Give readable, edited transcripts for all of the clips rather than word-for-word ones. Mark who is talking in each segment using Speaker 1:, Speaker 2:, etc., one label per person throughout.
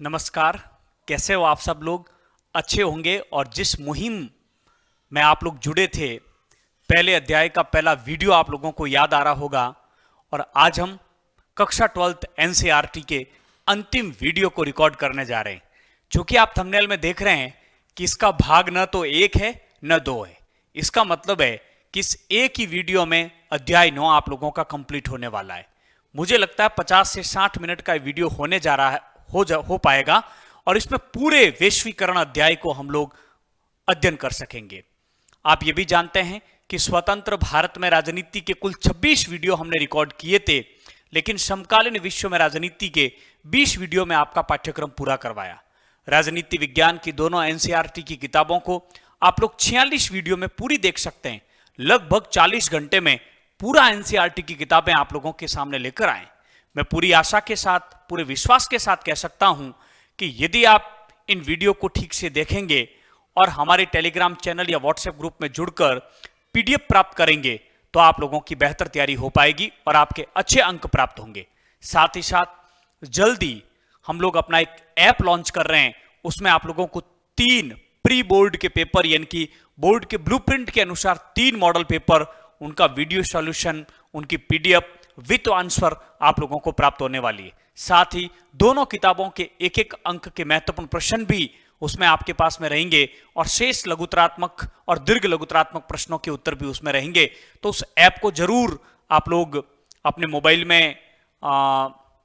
Speaker 1: नमस्कार। कैसे हो आप सब लोग? अच्छे होंगे। और जिस मुहिम में आप लोग जुड़े थे, पहले अध्याय का पहला वीडियो आप लोगों को याद आ रहा होगा। और आज हम कक्षा 12th एनसीईआरटी के अंतिम वीडियो को रिकॉर्ड करने जा रहे हैं। चूंकि आप थंबनेल में देख रहे हैं कि इसका भाग न तो 1 है न 2 है। इसका मतलब है कि इस एक ही वीडियो में अध्याय 9 आप लोगों का कंप्लीट होने वाला है। मुझे लगता है 50 से 60 मिनट का वीडियो होने जा रहा है, हो पाएगा। और इसमें पूरे वैश्वीकरण अध्याय को हम लोग अध्ययन कर सकेंगे। आप ये भी जानते हैं कि स्वतंत्र भारत में राजनीति के कुल 26 वीडियो हमने रिकॉर्ड किए थे, लेकिन समकालीन विश्व में राजनीति के 20 वीडियो में आपका पाठ्यक्रम पूरा करवाया। राजनीति विज्ञान की दोनों एनसीईआरटी की किताबों को आप लोग 46 वीडियो में पूरी देख सकते हैं। लगभग 40 घंटे में पूरा एनसीईआरटी की किताबें आप लोगों के सामने लेकर आए। मैं पूरी आशा के साथ, पूरे विश्वास के साथ कह सकता हूं कि यदि आप इन वीडियो को ठीक से देखेंगे और हमारे टेलीग्राम चैनल या व्हाट्सएप ग्रुप में जुड़कर पीडीएफ प्राप्त करेंगे तो आप लोगों की बेहतर तैयारी हो पाएगी और आपके अच्छे अंक प्राप्त होंगे। साथ ही साथ जल्दी हम लोग अपना एक ऐप लॉन्च कर रहे हैं। उसमें आप लोगों को 3 प्री बोर्ड के पेपर, यानी कि बोर्ड के ब्लूप्रिंट के अनुसार 3 मॉडल पेपर, उनका वीडियो सॉल्यूशन, उनकी पीडीएफ विथ आंसर आप लोगों को प्राप्त होने वाली है। साथ ही दोनों किताबों के एक एक अंक के महत्वपूर्ण प्रश्न भी उसमें आपके पास में रहेंगे और शेष लघुतरात्मक और दीर्घ लघुतरात्मक प्रश्नों के उत्तर भी उसमें रहेंगे। तो उस ऐप को जरूर आप लोग अपने मोबाइल में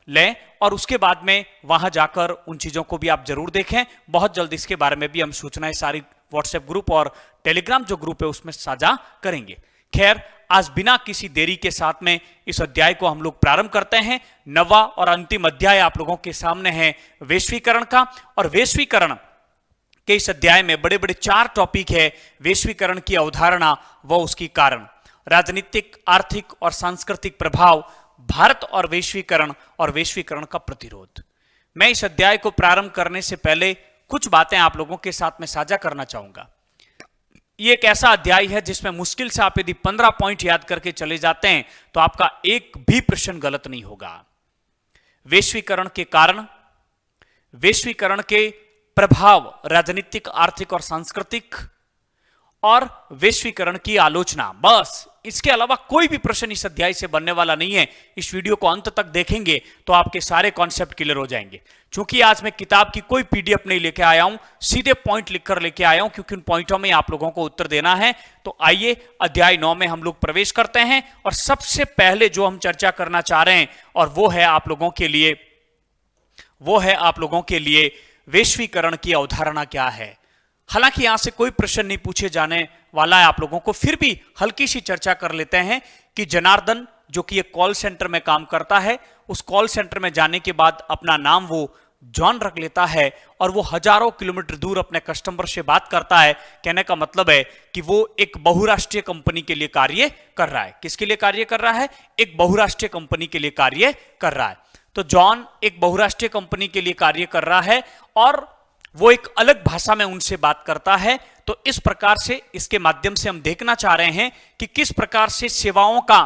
Speaker 1: लें और उसके बाद में वहां जाकर उन चीजों को भी आप जरूर देखें। बहुत जल्द इसके बारे में भी हम सूचनाएं सारी व्हाट्सएप ग्रुप और टेलीग्राम जो ग्रुप है उसमें साझा करेंगे। खैर, आज बिना किसी देरी के साथ में इस अध्याय को हम लोग प्रारंभ करते हैं। 9वां और अंतिम अध्याय आप लोगों के सामने है वैश्वीकरण का। और वैश्वीकरण के इस अध्याय में बड़े बड़े 4 टॉपिक है। वैश्वीकरण की अवधारणा व उसकी कारण, राजनीतिक, आर्थिक और सांस्कृतिक प्रभाव, भारत और वैश्वीकरण का प्रतिरोध। मैं इस अध्याय को प्रारंभ करने से पहले कुछ बातें आप लोगों के साथ में साझा करना चाहूंगा। ये एक ऐसा अध्याय है जिसमें मुश्किल से आप यदि 15 पॉइंट याद करके चले जाते हैं तो आपका एक भी प्रश्न गलत नहीं होगा। वैश्वीकरण के कारण, वैश्वीकरण के प्रभाव, राजनीतिक, आर्थिक और सांस्कृतिक, और वैश्वीकरण की आलोचना। बस इसके अलावा कोई भी प्रश्न इस अध्याय से बनने वाला नहीं है। इस वीडियो को अंत तक देखेंगे तो आपके सारे कॉन्सेप्ट क्लियर हो जाएंगे। क्योंकि आज मैं किताब की कोई पीडीएफ नहीं लेके आया हूं, सीधे पॉइंट लिखकर लेके आया हूं, क्योंकि उन पॉइंटों में आप लोगों को उत्तर देना है। तो आइए अध्याय 9 में हम लोग प्रवेश करते हैं। और सबसे पहले जो हम चर्चा करना चाह रहे हैं और वो है आप लोगों के लिए वैश्वीकरण की अवधारणा क्या है। हालांकि यहां से कोई प्रश्न नहीं पूछे जाने वाला है आप लोगों को, फिर भी हल्की सी चर्चा कर लेते हैं कि जनार्दन, जो कि एक कॉल सेंटर में काम करता है, उस कॉल सेंटर में जाने के बाद अपना नाम वो जॉन रख लेता है और वो हजारों किलोमीटर दूर अपने कस्टमर से बात करता है। कहने का मतलब है कि वो एक बहुराष्ट्रीय कंपनी के लिए कार्य कर रहा है। किसके लिए कार्य कर रहा है? एक बहुराष्ट्रीय कंपनी के लिए कार्य कर रहा है। तो जॉन एक बहुराष्ट्रीय कंपनी के लिए कार्य कर रहा है और वो एक अलग भाषा में उनसे बात करता है। तो इस प्रकार से, इसके माध्यम से हम देखना चाह रहे हैं कि किस प्रकार से सेवाओं का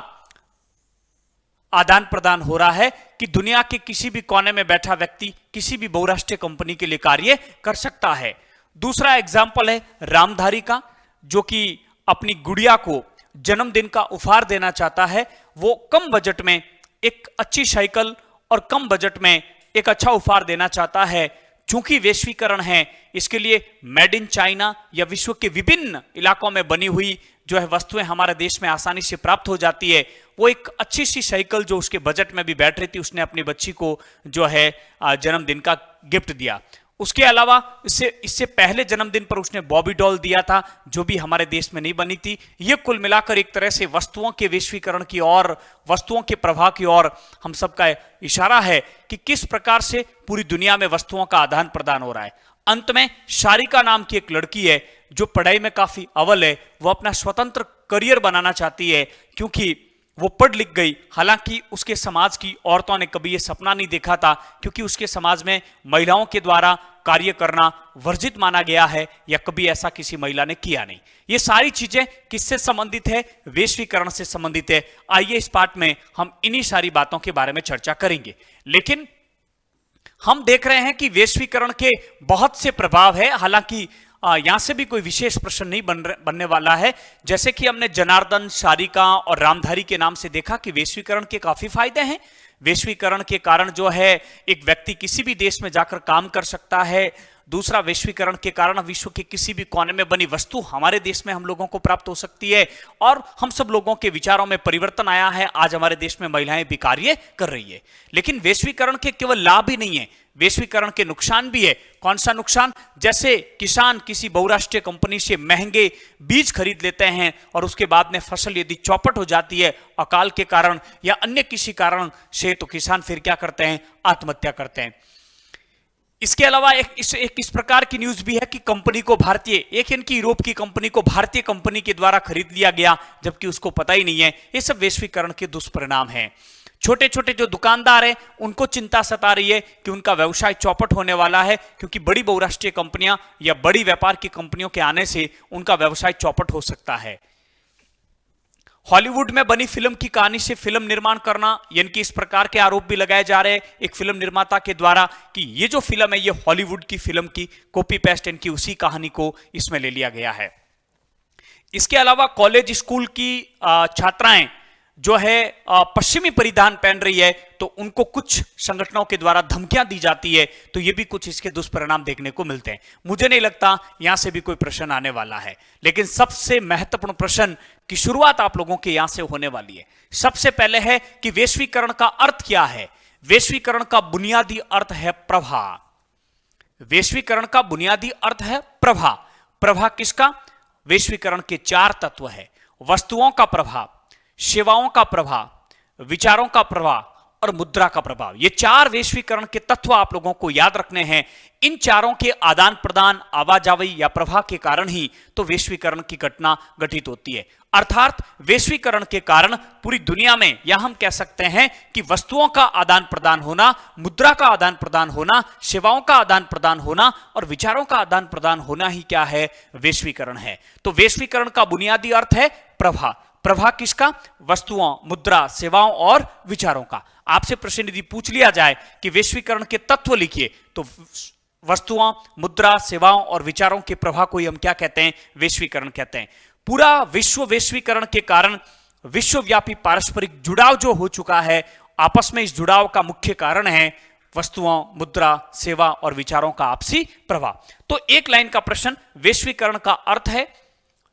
Speaker 1: आदान प्रदान हो रहा है कि दुनिया के किसी भी कोने में बैठा व्यक्ति किसी भी बहुराष्ट्रीय कंपनी के लिए कार्य कर सकता है। दूसरा एग्जाम्पल है रामधारी का, जो कि अपनी गुड़िया को जन्मदिन का उपहार देना चाहता है। वो कम बजट में एक अच्छी साइकिल और कम बजट में एक अच्छा उपहार देना चाहता है। चूंकि वैश्वीकरण है, इसके लिए मेड इन चाइना या विश्व के विभिन्न इलाकों में बनी हुई जो है वस्तुएं हमारे देश में आसानी से प्राप्त हो जाती है। वो एक अच्छी सी साइकिल जो उसके बजट में भी बैठ रही थी, उसने अपनी बच्ची को जो है जन्मदिन का गिफ्ट दिया। उसके अलावा इससे पहले जन्मदिन पर उसने बॉबी डॉल दिया था, जो भी हमारे देश में नहीं बनी थी। ये कुल मिलाकर एक तरह से वस्तुओं के वैश्वीकरण की और वस्तुओं के प्रभाव की ओर हम सबका इशारा है कि किस प्रकार से पूरी दुनिया में वस्तुओं का आदान प्रदान हो रहा है। अंत में शारिका नाम की एक लड़की है जो पढ़ाई में काफी अव्वल है। वो अपना स्वतंत्र करियर बनाना चाहती है क्योंकि वो पढ़ लिख गई। हालांकि उसके समाज की औरतों ने कभी ये सपना नहीं देखा था, क्योंकि उसके समाज में महिलाओं के द्वारा कार्य करना वर्जित माना गया है या कभी ऐसा किसी महिला ने किया नहीं। ये सारी चीजें किससे संबंधित है? वैश्वीकरण से संबंधित है। आइए इस पार्ट में हम इन्हीं सारी बातों के बारे में चर्चा करेंगे। लेकिन हम देख रहे हैं कि वैश्वीकरण के बहुत से प्रभाव है। हालांकि यहां से भी कोई विशेष प्रश्न नहीं बनने वाला है। जैसे कि हमने जनार्दन, सारिका और रामधारी के नाम से देखा कि वैश्वीकरण के काफी फायदे हैं। वैश्वीकरण के कारण जो है एक व्यक्ति किसी भी देश में जाकर काम कर सकता है। दूसरा, वैश्वीकरण के कारण विश्व के किसी भी कोने में बनी वस्तु हमारे देश में हम लोगों को प्राप्त हो सकती है और हम सब लोगों के विचारों में परिवर्तन आया है। आज हमारे देश में महिलाएं भी कार्य कर रही है। लेकिन वैश्वीकरण के केवल लाभ ही नहीं है, वैश्वीकरण के नुकसान भी है। कौन सा नुकसान? जैसे किसान किसी बहुराष्ट्रीय कंपनी से महंगे बीज खरीद लेते हैं और उसके बाद में फसल यदि चौपट हो जाती है अकाल के कारण या अन्य किसी कारण से, तो किसान फिर क्या करते हैं? आत्महत्या करते हैं। इसके अलावा एक इस प्रकार की न्यूज भी है कि कंपनी को भारतीय, एक इनकी यूरोप की कंपनी को भारतीय कंपनी के द्वारा खरीद लिया गया जबकि उसको पता ही नहीं है। ये सब वैश्वीकरण के दुष्परिणाम हैं। छोटे छोटे जो दुकानदार हैं उनको चिंता सता रही है कि उनका व्यवसाय चौपट होने वाला है, क्योंकि बड़ी बहुराष्ट्रीय कंपनियां या बड़ी व्यापार की कंपनियों के आने से उनका व्यवसाय चौपट हो सकता है। हॉलीवुड में बनी फिल्म की कहानी से फिल्म निर्माण करना, यानी कि इस प्रकार के आरोप भी लगाए जा रहे हैं एक फिल्म निर्माता के द्वारा कि ये जो फिल्म है ये हॉलीवुड की फिल्म की कॉपी पेस्ट इनकी उसी कहानी को इसमें ले लिया गया है। इसके अलावा कॉलेज स्कूल की छात्राएं जो है पश्चिमी परिधान पहन रही है, तो उनको कुछ संगठनों के द्वारा धमकियां दी जाती है, तो ये भी कुछ इसके दुष्परिणाम देखने को मिलते हैं। मुझे नहीं लगता यहां से भी कोई प्रश्न आने वाला है। लेकिन सबसे महत्वपूर्ण प्रश्न की शुरुआत आप लोगों के यहां से होने वाली है। सबसे पहले है कि वैश्वीकरण का अर्थ क्या है? वैश्वीकरण का बुनियादी अर्थ है प्रवाह। वैश्वीकरण का बुनियादी अर्थ है प्रवाह। प्रवाह किसका? वैश्वीकरण के 4 तत्व है: वस्तुओं का प्रभाव, सेवाओं का प्रभाव, विचारों का प्रभाव और मुद्रा का प्रभाव। ये 4 वैश्वीकरण के तत्व आप लोगों को याद रखने हैं। इन चारों के आदान प्रदान, आवाजाही या प्रवाह के कारण ही तो वैश्वीकरण की घटना घटित होती है। अर्थात वैश्वीकरण के कारण पूरी दुनिया में, या हम कह सकते हैं कि वस्तुओं का आदान प्रदान होना, मुद्रा का आदान प्रदान होना, सेवाओं का आदान प्रदान होना और विचारों का आदान प्रदान होना ही क्या है? वैश्वीकरण है। तो वैश्वीकरण का बुनियादी अर्थ है प्रवाह। प्रवाह किसका? वस्तुओं, मुद्रा, सेवाओं और विचारों का। आपसे प्रश्न यदि पूछ लिया जाए कि वैश्वीकरण के तत्व लिखिए, तो वस्तुओं, मुद्रा, सेवाओं और विचारों के प्रवाह को ही हम क्या कहते हैं? वैश्वीकरण कहते हैं। पूरा विश्व वैश्वीकरण के कारण विश्वव्यापी पारस्परिक जुड़ाव जो हो चुका है, आपस में इस जुड़ाव का मुख्य कारण है वस्तुओं, मुद्रा, सेवा और विचारों का आपसी प्रवाह। तो एक लाइन का प्रश्न, वैश्वीकरण का अर्थ है,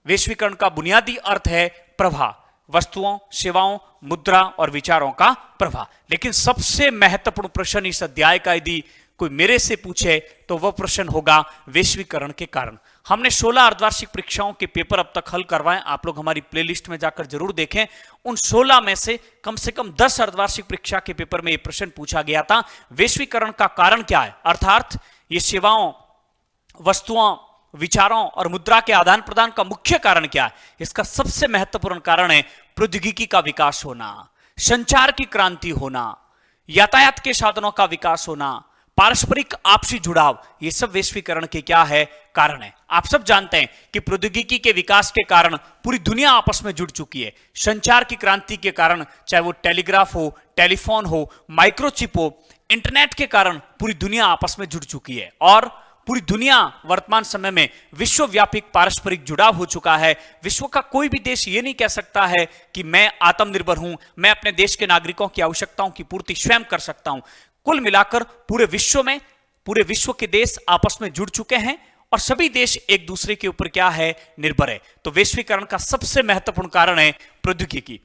Speaker 1: वैश्वीकरण का बुनियादी अर्थ है प्रवाह, वस्तुओं, सेवाओं, मुद्रा और विचारों का प्रवाह। लेकिन सबसे महत्वपूर्ण प्रश्न इस अध्याय का यदि कोई मेरे से पूछे तो वह प्रश्न होगा वैश्वीकरण के कारण। हमने 16 अर्धवार्षिक परीक्षाओं के पेपर अब तक हल करवाए। आप लोग हमारी प्लेलिस्ट में जाकर जरूर देखें। उन 16 में से कम 10 अर्धवार्षिक परीक्षा के पेपर में यह प्रश्न पूछा गया था, वैश्वीकरण का कारण क्या है? अर्थात ये सेवाओं, वस्तुओं, विचारों और मुद्रा के आदान प्रदान का मुख्य कारण क्या है? इसका सबसे महत्वपूर्ण कारण है प्रौद्योगिकी का विकास होना, संचार की क्रांति होना, यातायात के साधनों का विकास होना, पारस्परिक आपसी जुड़ाव। ये सब वैश्वीकरण के क्या है? कारण है। आप सब जानते हैं कि प्रौद्योगिकी के विकास के कारण पूरी दुनिया आपस में जुड़ चुकी है। संचार की क्रांति के कारण, चाहे वो टेलीग्राफ हो, टेलीफोन हो, माइक्रोचिप हो, इंटरनेट के कारण पूरी दुनिया आपस में जुड़ चुकी है और पूरी दुनिया वर्तमान समय में विश्वव्यापी पारस्परिक जुड़ाव हो चुका है। विश्व का कोई भी देश ये नहीं कह सकता है कि मैं आत्मनिर्भर हूं, मैं अपने देश के नागरिकों की आवश्यकताओं की पूर्ति स्वयं कर सकता हूं। कुल मिलाकर पूरे विश्व के देश आपस में जुड़ चुके हैं और सभी देश एक दूसरे के ऊपर क्या है? निर्भर है। तो वैश्वीकरण का सबसे महत्वपूर्ण कारण है प्रौद्योगिकी,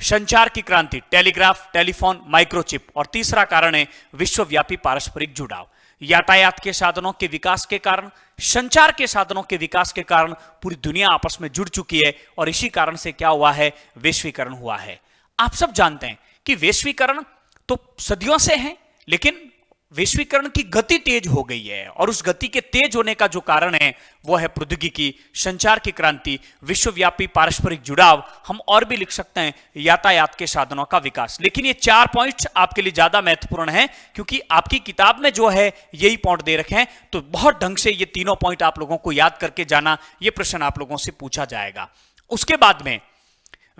Speaker 1: संचार की क्रांति, टेलीग्राफ, टेलीफोन, माइक्रोचिप। और तीसरा कारण है विश्वव्यापी पारस्परिक जुड़ाव। यातायात के साधनों के विकास के कारण, संचार के साधनों के विकास के कारण पूरी दुनिया आपस में जुड़ चुकी है और इसी कारण से क्या हुआ है? वैश्वीकरण हुआ है। आप सब जानते हैं कि वैश्वीकरण तो सदियों से है, लेकिन वैश्वीकरण की गति तेज हो गई है और उस गति के तेज होने का जो कारण है वो है प्रौद्योगिकी, संचार की क्रांति, विश्वव्यापी पारस्परिक जुड़ाव। हम और भी लिख सकते हैं यातायात के साधनों का विकास। लेकिन ये 4 पॉइंट्स आपके लिए ज्यादा महत्वपूर्ण हैं क्योंकि आपकी किताब में जो है यही पॉइंट दे रखे हैं। तो बहुत ढंग से ये तीनों पॉइंट आप लोगों को याद करके जाना, ये प्रश्न आप लोगों से पूछा जाएगा। उसके बाद में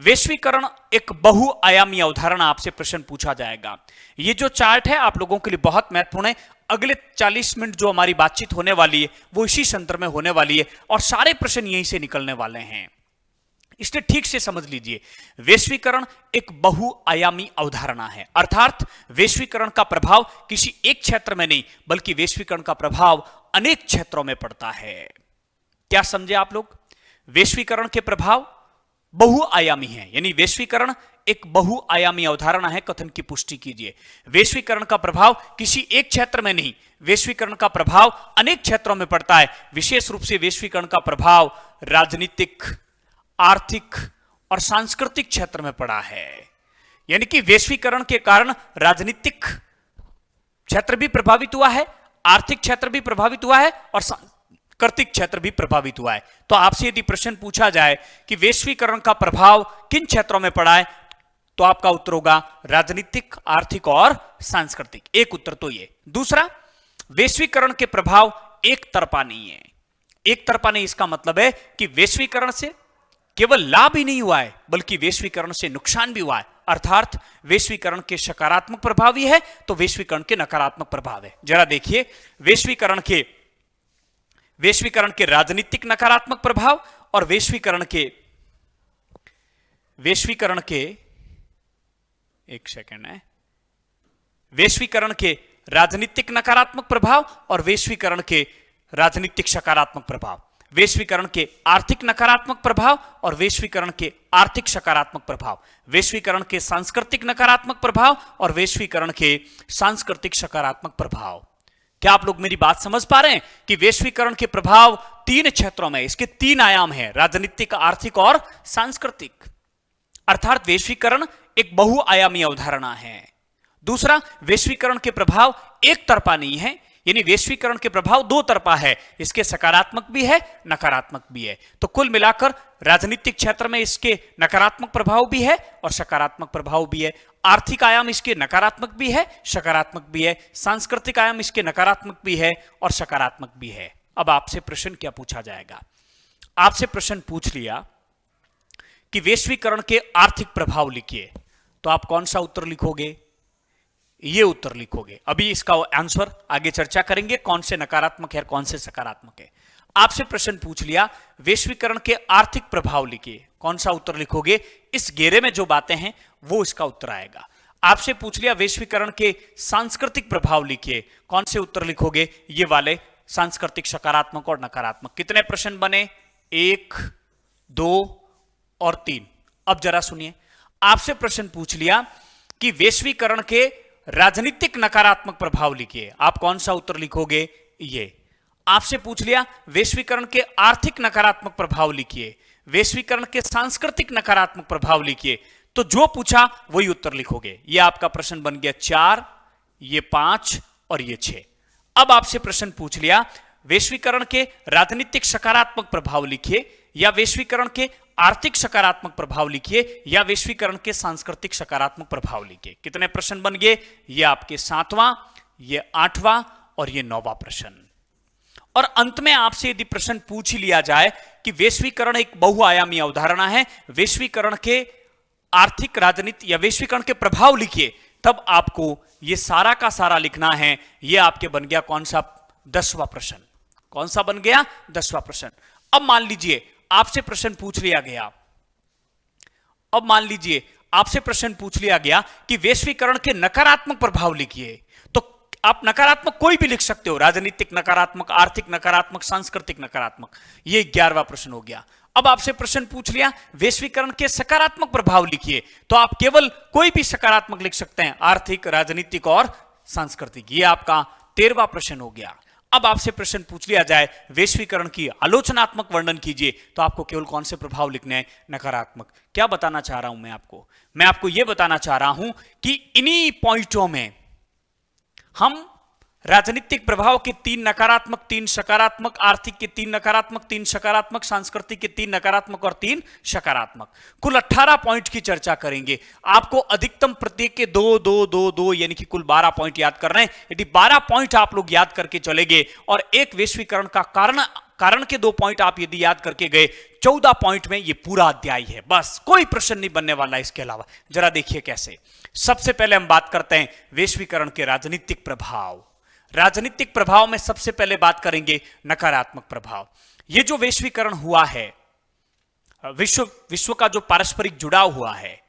Speaker 1: वैश्वीकरण एक बहुआयामी अवधारणा, आपसे प्रश्न पूछा जाएगा। ये जो चार्ट है आप लोगों के लिए बहुत महत्वपूर्ण है। अगले 40 मिनट जो हमारी बातचीत होने वाली है वो इसी संदर्भ में होने वाली है और सारे प्रश्न यहीं से निकलने वाले हैं, इसलिए ठीक से समझ लीजिए। वैश्वीकरण एक बहुआयामी अवधारणा है, अर्थात वैश्वीकरण का प्रभाव किसी एक क्षेत्र में नहीं बल्कि वैश्वीकरण का प्रभाव अनेक क्षेत्रों में पड़ता है। क्या समझे आप लोग? वैश्वीकरण के प्रभाव बहुआयामी है, यानी वैश्वीकरण एक बहुआयामी अवधारणा है। कथन की पुष्टि कीजिए। वैश्वीकरण का प्रभाव किसी एक क्षेत्र में नहीं, वैश्वीकरण का प्रभाव अनेक क्षेत्रों में पड़ता है। विशेष रूप से वैश्वीकरण का प्रभाव राजनीतिक, आर्थिक और सांस्कृतिक क्षेत्र में पड़ा है। यानी कि वैश्वीकरण के कारण राजनीतिक क्षेत्र भी प्रभावित हुआ है, आर्थिक क्षेत्र भी प्रभावित हुआ है और सांस्कृतिक क्षेत्र भी प्रभावित हुआ है। तो आपसे यदि प्रश्न पूछा जाए कि वैश्वीकरण का प्रभाव किन क्षेत्रों में पड़ा है, तो आपका उत्तर होगा राजनीतिक, आर्थिक और सांस्कृतिक। एक उत्तर तो ये। दूसरा, वैश्वीकरण के प्रभाव एक तरफा नहीं है। एक तरफा नहीं, इसका मतलब है कि वैश्वीकरण से केवल लाभ ही नहीं हुआ है बल्कि वैश्वीकरण से नुकसान भी हुआ है। अर्थात वैश्वीकरण के सकारात्मक प्रभाव भी है तो वैश्वीकरण के नकारात्मक प्रभाव है। जरा देखिए, वैश्वीकरण के राजनीतिक नकारात्मक प्रभाव और वैश्वीकरण के एक सेकंड है, वैश्वीकरण के राजनीतिक नकारात्मक प्रभाव और वैश्वीकरण के राजनीतिक सकारात्मक प्रभाव, वैश्वीकरण के आर्थिक नकारात्मक प्रभाव और वैश्वीकरण के आर्थिक सकारात्मक प्रभाव, वैश्वीकरण के सांस्कृतिक नकारात्मक प्रभाव और वैश्वीकरण के सांस्कृतिक सकारात्मक प्रभाव। क्या आप लोग मेरी बात समझ पा रहे हैं कि वैश्वीकरण के प्रभाव तीन क्षेत्रों में, इसके तीन आयाम हैं, राजनीतिक, आर्थिक और सांस्कृतिक। अर्थात वैश्वीकरण एक बहुआयामी अवधारणा है। दूसरा, वैश्वीकरण के प्रभाव एक तरफा नहीं है, यानी वैश्वीकरण के प्रभाव दो तरफा है, इसके सकारात्मक भी है, नकारात्मक भी है। तो कुल मिलाकर राजनीतिक क्षेत्र में इसके नकारात्मक प्रभाव भी है और सकारात्मक प्रभाव भी है। आर्थिक आयाम इसके नकारात्मक भी है, सकारात्मक भी है। सांस्कृतिक आयाम इसके नकारात्मक भी है और सकारात्मक भी है। अब आपसे प्रश्न क्या पूछा जाएगा? आपसे प्रश्न पूछ लिया कि वैश्वीकरण के आर्थिक प्रभाव लिखिए, तो आप कौन सा उत्तर लिखोगे? ये उत्तर लिखोगे। अभी इसका आंसर आगे चर्चा करेंगे, कौन से नकारात्मक है और कौन से सकारात्मक है। आपसे प्रश्न पूछ लिया वैश्वीकरण के आर्थिक प्रभाव लिखिए, कौन सा उत्तर लिखोगे? इस घेरे में जो बातें हैं वो इसका उत्तर आएगा। आपसे पूछ लिया वैश्वीकरण के सांस्कृतिक प्रभाव लिखिए, कौन से उत्तर लिखोगे? ये वाले सांस्कृतिक, सकारात्मक और नकारात्मक। कितने प्रश्न बने? 1, 2 और 3। अब जरा सुनिए, आपसे प्रश्न पूछ लिया कि वैश्वीकरण के राजनीतिक नकारात्मक प्रभाव लिखिए, आप कौन सा उत्तर लिखोगे? ये। आपसे पूछ लिया वैश्वीकरण के आर्थिक नकारात्मक प्रभाव लिखिए, वैश्वीकरण के सांस्कृतिक नकारात्मक प्रभाव लिखिए, तो जो पूछा वही उत्तर लिखोगे। ये आपका प्रश्न बन गया 4, ये 5 और ये 6। अब आपसे प्रश्न पूछ लिया वैश्वीकरण के राजनीतिक सकारात्मक प्रभाव लिखिए या वैश्वीकरण के आर्थिक सकारात्मक प्रभाव लिखिए या वैश्वीकरण के सांस्कृतिक सकारात्मक प्रभाव लिखिए। कितने प्रश्न बन गए? ये आपके 7वां, ये 8वां और ये 9वां प्रश्न। और अंत में आपसे यदि प्रश्न पूछ ही लिया जाए कि वैश्वीकरण एक बहुआयामी अवधारणा है, वैश्वीकरण के आर्थिक, राजनीति या वैश्वीकरण के प्रभाव लिखिए, तब आपको ये सारा का सारा लिखना है। ये आपके बन गया कौन सा? 10वां प्रश्न। कौन सा बन गया? 10वां प्रश्न। अब मान लीजिए आपसे प्रश्न पूछ लिया गया, अब मान लीजिए आपसे प्रश्न पूछ लिया गया कि वैश्वीकरण के नकारात्मक प्रभाव लिखिए, तो आप नकारात्मक कोई भी लिख सकते हो, राजनीतिक नकारात्मक, आर्थिक नकारात्मक, सांस्कृतिक नकारात्मक। ये 11वां प्रश्न हो गया। अब आपसे प्रश्न पूछ लिया वैश्वीकरण के सकारात्मक प्रभाव लिखिए, तो आप केवल कोई भी सकारात्मक लिख सकते हैं, आर्थिक, राजनीतिक और सांस्कृतिक। ये आपका 13वां प्रश्न हो गया। अब आपसे प्रश्न पूछ लिया जाए वैश्वीकरण की आलोचनात्मक वर्णन कीजिए, तो आपको केवल कौन से प्रभाव लिखने हैं? नकारात्मक। क्या बताना चाह रहा हूं मैं आपको यह बताना चाह रहा हूं कि इन्हीं पॉइंटों में हम राजनीतिक प्रभाव के 3 नकारात्मक, 3 सकारात्मक, आर्थिक के 3 नकारात्मक, 3 सकारात्मक, सांस्कृतिक के 3 नकारात्मक और 3 सकारात्मक, कुल 18 पॉइंट की चर्चा करेंगे। आपको अधिकतम प्रत्येक के 2 2 2 2 यानी कि कुल 12 पॉइंट याद करना है। यदि 12 पॉइंट आप लोग याद करके चलेंगे और एक वैश्वीकरण का कारण के 2 पॉइंट आप यदि याद करके गए, 14 पॉइंट में ये पूरा अध्याय है, बस कोई प्रश्न नहीं बनने वाला इसके अलावा। जरा देखिए कैसे। सबसे पहले हम बात करते हैं वैश्वीकरण के राजनीतिक प्रभाव। राजनीतिक प्रभाव में सबसे पहले बात करेंगे नकारात्मक प्रभाव। ये जो वैश्वीकरण हुआ है, विश्व का जो पारस्परिक जुड़ाव हुआ है,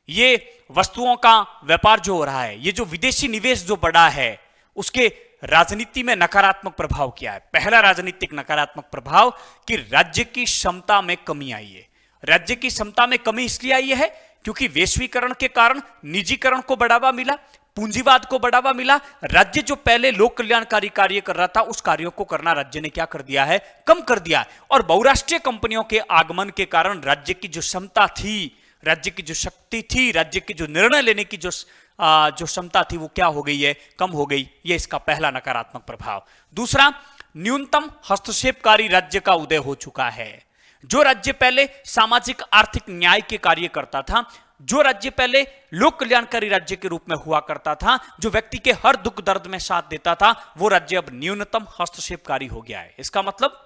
Speaker 1: ये वस्तुओं का व्यापार जो हो रहा है, ये जो विदेशी निवेश जो बढ़ा है, उसके राजनीति में नकारात्मक प्रभाव क्या है? पहला राजनीतिक नकारात्मक प्रभाव कि राज्य की क्षमता में कमी आई है। राज्य की क्षमता में कमी इसलिए आई है क्योंकि वैश्वीकरण के कारण निजीकरण को बढ़ावा मिला, पूंजीवाद को बढ़ावा मिला। राज्य जो पहले लोक कल्याणकारी कार्य कर रहा था, उस कार्यों को करना राज्य ने क्या कर दिया है? कम कर दिया है। और बहुराष्ट्रीय कंपनियों के आगमन के कारण राज्य की जो क्षमता थी, राज्य की जो शक्ति थी, राज्य की जो निर्णय लेने की जो क्षमता थी, वो क्या हो गई है? कम हो गई। ये इसका पहला नकारात्मक प्रभाव। दूसरा, न्यूनतम हस्तक्षेपकारी राज्य का उदय हो चुका है। जो राज्य पहले सामाजिक आर्थिक न्याय के कार्य करता था, जो राज्य पहले लोक कल्याणकारी राज्य के रूप में हुआ करता था, जो व्यक्ति के हर दुख दर्द में साथ देता था, वो राज्य अब न्यूनतम हस्तक्षेपकारी हो गया है। इसका मतलब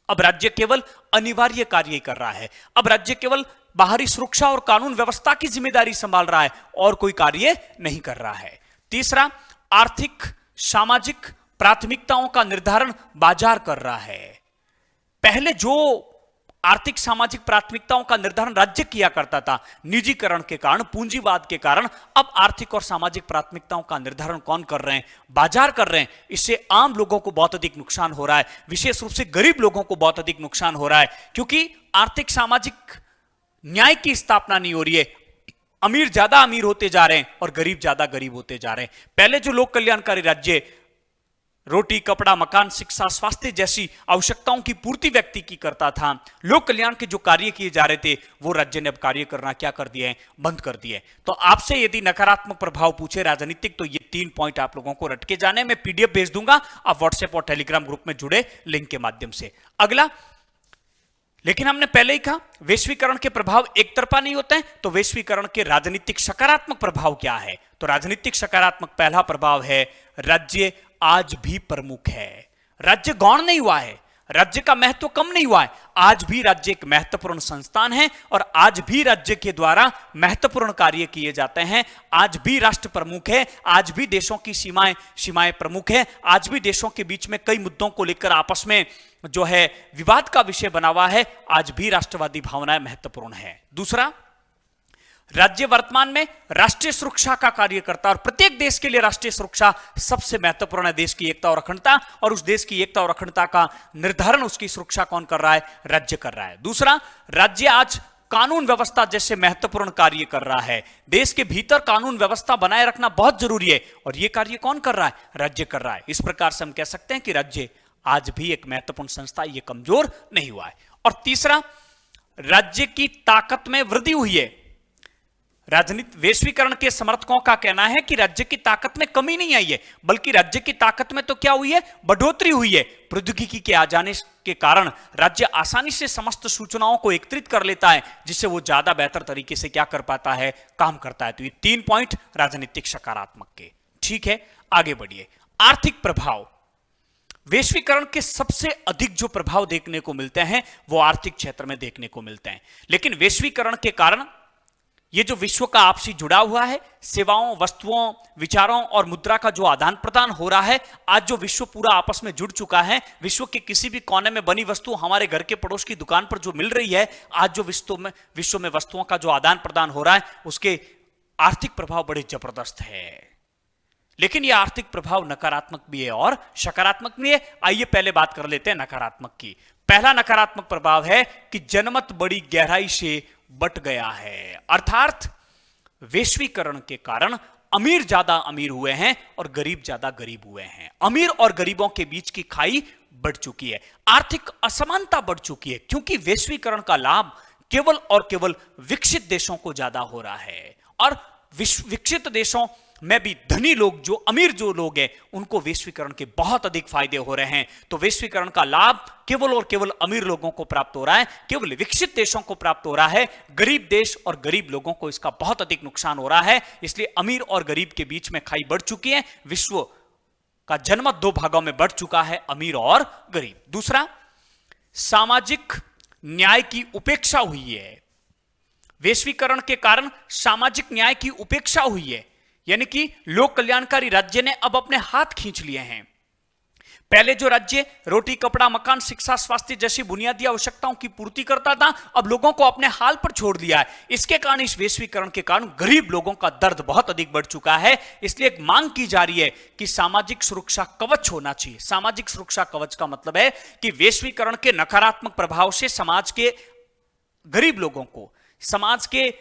Speaker 1: अब राज्य केवल अनिवार्य कार्य ही कर रहा है। अब राज्य केवल बाहरी सुरक्षा और कानून व्यवस्था की जिम्मेदारी संभाल रहा है और कोई कार्य नहीं कर रहा है। तीसरा, आर्थिक सामाजिक प्राथमिकताओं का निर्धारण बाजार कर रहा है। पहले जो आर्थिक सामाजिक प्राथमिकताओं का निर्धारण राज्य किया करता था, निजीकरण के कारण, पूंजीवाद के कारण, अब आर्थिक और सामाजिक प्राथमिकताओं का निर्धारण कौन कर रहे हैं? बाजार कर रहे हैं। इससे आम लोगों को बहुत अधिक नुकसान हो रहा है, विशेष रूप से गरीब लोगों को बहुत अधिक नुकसान हो रहा है, क्योंकि आर्थिक सामाजिक न्याय की स्थापना नहीं हो रही है। अमीर ज्यादा अमीर होते जा रहे हैं और गरीब ज्यादा गरीब होते जा रहे हैं। पहले जो लोक कल्याणकारी राज्य रोटी, कपड़ा, मकान, शिक्षा, स्वास्थ्य जैसी आवश्यकताओं की पूर्ति व्यक्ति की करता था, लोक कल्याण के जो कार्य किए जा रहे थे, वो राज्य ने अब कार्य करना क्या कर दिया है? बंद कर दिया है। तो आपसे यदि नकारात्मक प्रभाव पूछे राजनीतिक, तो ये 3 पॉइंट आप लोगों को रट के जाने। मैं पीडीएफ भेज दूंगा, आप व्हाट्सएप और टेलीग्राम ग्रुप में जुड़े लिंक के माध्यम से। अगला, लेकिन हमने पहले ही कहा वैश्वीकरण के प्रभाव एक तरफा नहीं होते हैं, तो वैश्वीकरण के राजनीतिक सकारात्मक प्रभाव क्या है? तो राजनीतिक सकारात्मक पहला प्रभाव है, राज्य आज भी प्रमुख है। राज्य गौण नहीं हुआ है, राज्य का महत्व कम नहीं हुआ है। आज भी राज्य एक महत्वपूर्ण संस्थान है और आज भी राज्य के द्वारा महत्वपूर्ण कार्य किए जाते हैं। आज भी राष्ट्र प्रमुख है, आज भी देशों की सीमाएं प्रमुख है, आज भी देशों के बीच में कई मुद्दों को लेकर आपस में जो है विवाद का विषय बना हुआ है। आज भी राष्ट्रवादी भावनाएं महत्वपूर्ण है। दूसरा, राज्य वर्तमान में राष्ट्रीय सुरक्षा का कार्य करता है और प्रत्येक देश के लिए राष्ट्रीय सुरक्षा सबसे महत्वपूर्ण है। देश की एकता और अखंडता, और उस देश की एकता और अखंडता का निर्धारण, उसकी सुरक्षा कौन कर रहा है? राज्य कर रहा है। दूसरा, राज्य आज कानून व्यवस्था जैसे महत्वपूर्ण कार्य कर रहा है। देश के भीतर कानून व्यवस्था बनाए रखना बहुत जरूरी है और यह कार्य कौन कर रहा है? राज्य कर रहा है। इस प्रकार से हम कह सकते हैं कि राज्य आज भी एक महत्वपूर्ण संस्था, ये कमजोर नहीं हुआ है। और तीसरा, राज्य की ताकत में वृद्धि हुई है। राजनीति वैश्वीकरण के समर्थकों का कहना है कि राज्य की ताकत में कमी नहीं आई है, बल्कि राज्य की ताकत में तो क्या हुई है? बढ़ोतरी हुई है। प्रौद्योगिकी के आ जाने के कारण राज्य आसानी से समस्त सूचनाओं को एकत्रित कर लेता है, जिससे वो ज्यादा बेहतर तरीके से क्या कर पाता है? काम करता है। तो ये 3 पॉइंट राजनीतिक सकारात्मक के। ठीक है, आगे बढ़िए। आर्थिक प्रभाव। वैश्वीकरण के सबसे अधिक जो प्रभाव देखने को मिलते हैं वो आर्थिक क्षेत्र में देखने को मिलते हैं। लेकिन वैश्वीकरण के कारण ये जो विश्व का आपसी जुड़ा हुआ है, सेवाओं, वस्तुओं, विचारों और मुद्रा का जो आदान प्रदान हो रहा है, आज जो विश्व पूरा आपस में जुड़ चुका है, विश्व के किसी भी कोने में बनी वस्तु हमारे घर के पड़ोस की दुकान पर जो मिल रही है, आज जो विश्व में वस्तुओं का जो आदान प्रदान हो रहा है, उसके आर्थिक प्रभाव बड़े जबरदस्त है। लेकिन यह आर्थिक प्रभाव नकारात्मक भी है और सकारात्मक भी है। आइए पहले बात कर लेते हैं नकारात्मक की। पहला नकारात्मक प्रभाव है कि जनमत बड़ी गहराई से बट गया है। अर्थात वैश्वीकरण के कारण अमीर ज्यादा अमीर हुए हैं और गरीब ज्यादा गरीब हुए हैं। अमीर और गरीबों के बीच की खाई बढ़ चुकी है, आर्थिक असमानता बढ़ चुकी है, क्योंकि वैश्वीकरण का लाभ केवल और केवल विकसित देशों को ज्यादा हो रहा है और विकसित देशों में भी धनी लोग, जो अमीर जो लोग हैं, उनको वैश्वीकरण के बहुत अधिक फायदे हो रहे हैं। तो वैश्वीकरण का लाभ केवल और केवल अमीर लोगों को प्राप्त हो रहा है, केवल विकसित देशों को प्राप्त हो रहा है। गरीब देश और गरीब लोगों को इसका बहुत अधिक नुकसान हो रहा है। इसलिए अमीर और गरीब के बीच में खाई बढ़ चुकी है। विश्व का जनमत 2 भागों में बढ़ चुका है, अमीर और गरीब। दूसरा, सामाजिक न्याय की उपेक्षा हुई है। वैश्वीकरण के कारण सामाजिक न्याय की उपेक्षा हुई है, यानी कि लोक कल्याणकारी राज्य ने अब अपने हाथ खींच लिए हैं। पहले जो राज्य रोटी, कपड़ा, मकान, शिक्षा, स्वास्थ्य जैसी बुनियादी आवश्यकताओं की पूर्ति करता था, अब लोगों को अपने हाल पर छोड़ दिया है। इसके कारण, इस वैश्वीकरण के कारण गरीब लोगों का दर्द बहुत अधिक बढ़ चुका है। इसलिए एक मांग की जा रही है कि सामाजिक सुरक्षा कवच होना चाहिए। सामाजिक सुरक्षा कवच का मतलब है कि वैश्वीकरण के नकारात्मक प्रभाव से समाज के गरीब लोगों को, समाज के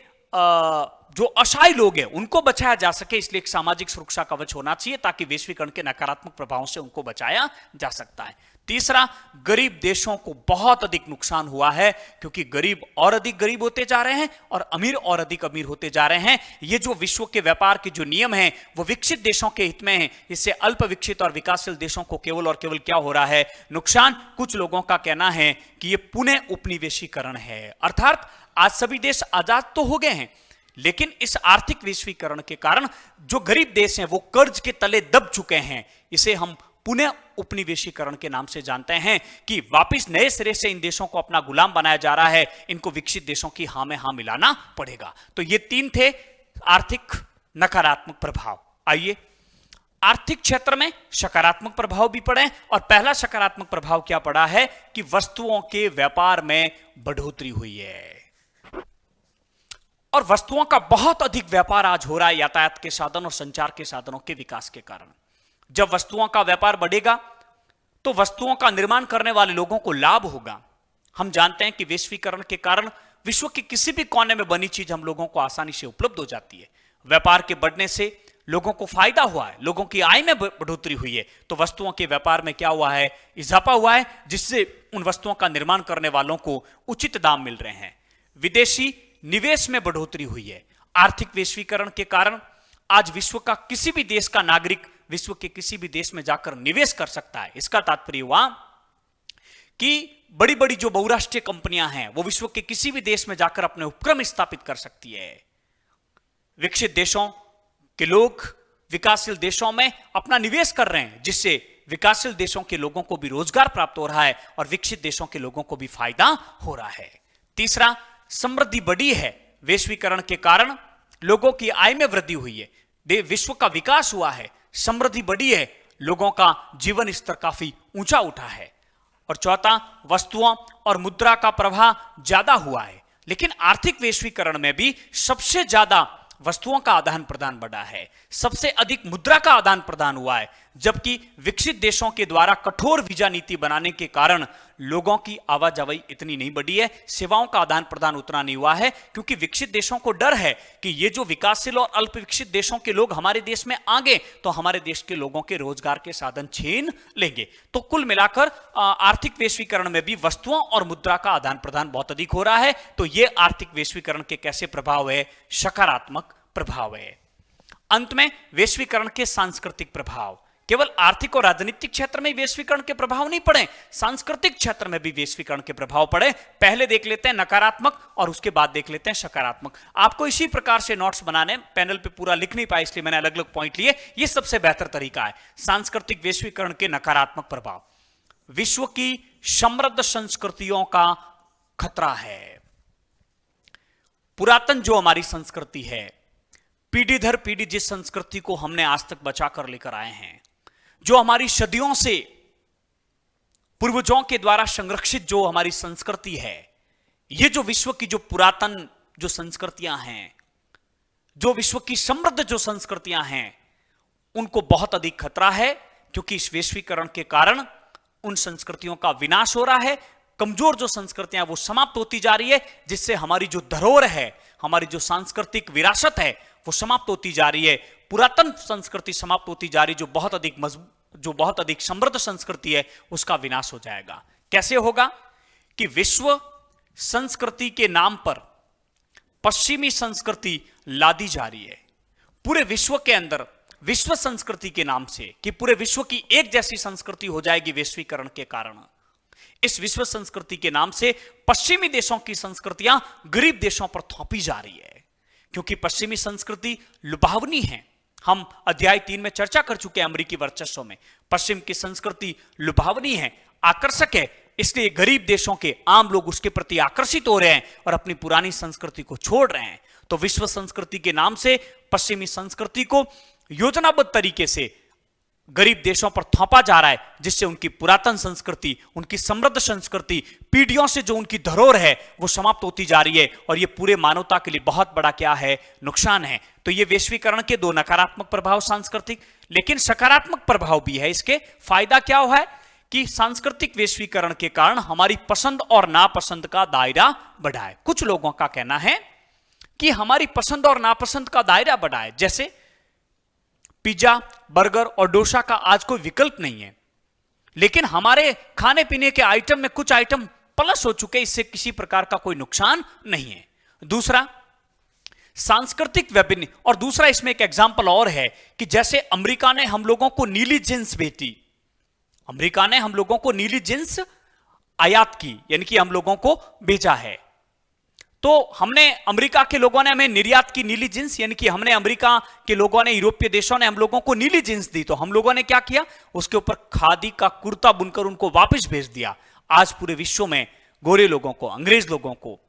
Speaker 1: जो असहाय लोग हैं, उनको बचाया जा सके। इसलिए एक सामाजिक सुरक्षा कवच होना चाहिए ताकि वैश्वीकरण के नकारात्मक प्रभावों से उनको बचाया जा सकता है। तीसरा, गरीब देशों को बहुत अधिक नुकसान हुआ है, क्योंकि गरीब और अधिक गरीब होते जा रहे हैं और अमीर और अधिक अमीर होते जा रहे हैं। ये जो विश्व के व्यापार के जो नियम हैं, वो विकसित देशों के हित में हैं। इससे अल्प विकसित और विकासशील देशों को केवल और केवल क्या हो रहा है? नुकसान। कुछ लोगों का कहना है कि ये पुनः उपनिवेशीकरण है, अर्थात आज सभी देश आजाद तो हो गए हैं, लेकिन इस आर्थिक वैश्वीकरण के कारण जो गरीब देश हैं वो कर्ज के तले दब चुके हैं। इसे हम पुनः उपनिवेशीकरण के नाम से जानते हैं कि वापस नए सिरे से इन देशों को अपना गुलाम बनाया जा रहा है। इनको विकसित देशों की हां में हां मिलाना पड़ेगा। तो ये तीन थे आर्थिक नकारात्मक प्रभाव। आइए आर्थिक क्षेत्र में सकारात्मक प्रभाव भी पड़े, और पहला सकारात्मक प्रभाव क्या पड़ा है कि वस्तुओं के व्यापार में बढ़ोतरी हुई है, और वस्तुओं का बहुत अधिक व्यापार आज हो रहा है यातायात के साधन और संचार के साधनों के विकास के कारण। जब वस्तुओं का व्यापार बढ़ेगा तो वस्तुओं का निर्माण करने वाले लोगों को लाभ होगा। हम जानते हैं कि वैश्वीकरण के कारण विश्व के किसी भी कोने में बनी चीज हम लोगों को आसानी से उपलब्ध हो जाती है। व्यापार के बढ़ने से लोगों को फायदा हुआ है, लोगों की आय में बढ़ोतरी हुई है, तो वस्तुओं के व्यापार में क्या हुआ है? इजाफा हुआ है, जिससे उन वस्तुओं का निर्माण करने वालों को उचित दाम मिल रहे हैं। विदेशी निवेश में बढ़ोतरी हुई है। आर्थिक वैश्वीकरण के कारण आज विश्व का किसी भी देश का नागरिक विश्व के किसी भी देश में जाकर निवेश कर सकता है। इसका तात्पर्य हुआ कि बड़ी बड़ी जो बहुराष्ट्रीय कंपनियां हैं वो विश्व के किसी भी देश में जाकर अपने उपक्रम स्थापित कर सकती है। विकसित देशों के लोग विकासशील देशों में अपना निवेश कर रहे हैं, जिससे विकासशील देशों के लोगों को भी रोजगार प्राप्त हो रहा है और विकसित देशों के लोगों को भी फायदा हो रहा है। तीसरा, समृद्धि बढ़ी है। वैश्वीकरण के कारण लोगों की आय में वृद्धि हुई है, विश्व का विकास हुआ है, समृद्धि बढ़ी है, लोगों का जीवन स्तर काफी ऊंचा उठा है। और चौथा, वस्तुओं और मुद्रा का प्रवाह ज्यादा हुआ है। लेकिन आर्थिक वैश्वीकरण में भी सबसे ज्यादा वस्तुओं का आदान प्रदान बढ़ा है, सबसे अधिक मुद्रा का आदान प्रदान हुआ है, जबकि विकसित देशों के द्वारा कठोर वीजा नीति बनाने के कारण लोगों की आवाजाही इतनी नहीं बढ़ी है, सेवाओं का आदान प्रदान उतना नहीं हुआ है, क्योंकि विकसित देशों को डर है कि ये जो विकासशील और अल्प विकसित देशों के लोग हमारे देश में आगे तो हमारे देश के लोगों के रोजगार के साधन छीन लेंगे। तो कुल मिलाकर आर्थिक वैश्वीकरण में भी वस्तुओं और मुद्रा का आदान प्रदान बहुत अधिक हो रहा है। तो ये आर्थिक वैश्वीकरण के कैसे प्रभाव है? सकारात्मक प्रभाव है। अंत में वैश्वीकरण के सांस्कृतिक प्रभाव। केवल आर्थिक और राजनीतिक क्षेत्र में वैश्वीकरण के प्रभाव नहीं पड़े, सांस्कृतिक क्षेत्र में भी वैश्वीकरण के प्रभाव पड़े। पहले देख लेते हैं नकारात्मक और उसके बाद देख लेते हैं सकारात्मक। आपको इसी प्रकार से नोट्स बनाने, पैनल पे पूरा लिख नहीं पाए इसलिए मैंने अलग अलग पॉइंट लिए, ये सबसे बेहतर तरीका है। सांस्कृतिक वैश्वीकरण के नकारात्मक प्रभाव, विश्व की समृद्ध संस्कृतियों का खतरा है। पुरातन जो हमारी संस्कृति है, पीढ़ी दर पीढ़ी जिस संस्कृति को हमने आज तक बचा कर लेकर आए हैं, जो हमारी सदियों से पूर्वजों के द्वारा संरक्षित जो हमारी संस्कृति है, ये जो विश्व की जो पुरातन जो संस्कृतियां हैं, जो विश्व की समृद्ध जो संस्कृतियां हैं, उनको बहुत अधिक खतरा है, क्योंकि इस वैश्वीकरण के कारण उन संस्कृतियों का विनाश हो रहा है। कमजोर जो संस्कृतियां वो समाप्त होती जा रही है, जिससे हमारी जो धरोहर है, हमारी जो सांस्कृतिक विरासत है वो समाप्त होती जा रही है। पुरातन संस्कृति समाप्त होती जा रही, जो बहुत अधिक समृद्ध संस्कृति है, उसका विनाश हो जाएगा। कैसे होगा? कि विश्व संस्कृति के नाम पर पश्चिमी संस्कृति लादी जा रही है पूरे विश्व के अंदर, विश्व संस्कृति के नाम से, कि पूरे विश्व की एक जैसी संस्कृति हो जाएगी वैश्वीकरण के कारण। इस विश्व संस्कृति के नाम से पश्चिमी देशों की संस्कृतियां गरीब देशों पर थोपी जा रही है, क्योंकि पश्चिमी संस्कृति लुभावनी है। हम अध्याय 3 में चर्चा कर चुके हैं अमेरिकी वर्चस्व में। पश्चिम की संस्कृति लुभावनी है, आकर्षक है, इसलिए गरीब देशों के आम लोग उसके प्रति आकर्षित हो रहे हैं और अपनी पुरानी संस्कृति को छोड़ रहे हैं। तो विश्व संस्कृति के नाम से पश्चिमी संस्कृति को योजनाबद्ध तरीके से गरीब देशों पर थोपा जा रहा है, जिससे उनकी पुरातन संस्कृति, उनकी समृद्ध संस्कृति, पीढ़ियों से जो उनकी धरोहर है वो समाप्त होती जा रही है और ये पूरे मानवता के लिए बहुत बड़ा क्या है, नुकसान है। तो ये वैश्वीकरण के दो नकारात्मक प्रभाव सांस्कृतिक, लेकिन सकारात्मक प्रभाव भी है। इसके फायदा क्या हुआ है कि सांस्कृतिक वैश्वीकरण के कारण हमारी पसंद और नापसंद का दायरा बढ़ा है। कुछ लोगों का कहना है कि हमारी पसंद और नापसंद का दायरा बढ़ा है, जैसे पिज्जा, बर्गर और डोसा का आज कोई विकल्प नहीं है, लेकिन हमारे खाने पीने के आइटम में कुछ आइटम प्लस हो चुके, इससे किसी प्रकार का कोई नुकसान नहीं है। दूसरा, सांस्कृतिक विभिन्न, और दूसरा इसमें एक एग्जांपल और है कि जैसे अमेरिका ने हम लोगों को नीली जींस भेजी, अमेरिका ने हम लोगों को नीली जींस आयात की, यानी कि हम लोगों को भेजा है, तो हमने अमेरिका के लोगों ने हमें निर्यात की नीली जींस, यानी कि हमने अमेरिका के लोगों ने, यूरोपीय देशों ने हम लोगों को नीली जींस दी, तो हम लोगों ने क्या किया, उसके ऊपर खादी का कुर्ता बुनकर उनको वापस भेज दिया। आज पूरे विश्व में गोरे लोगों को, अंग्रेज लोगों को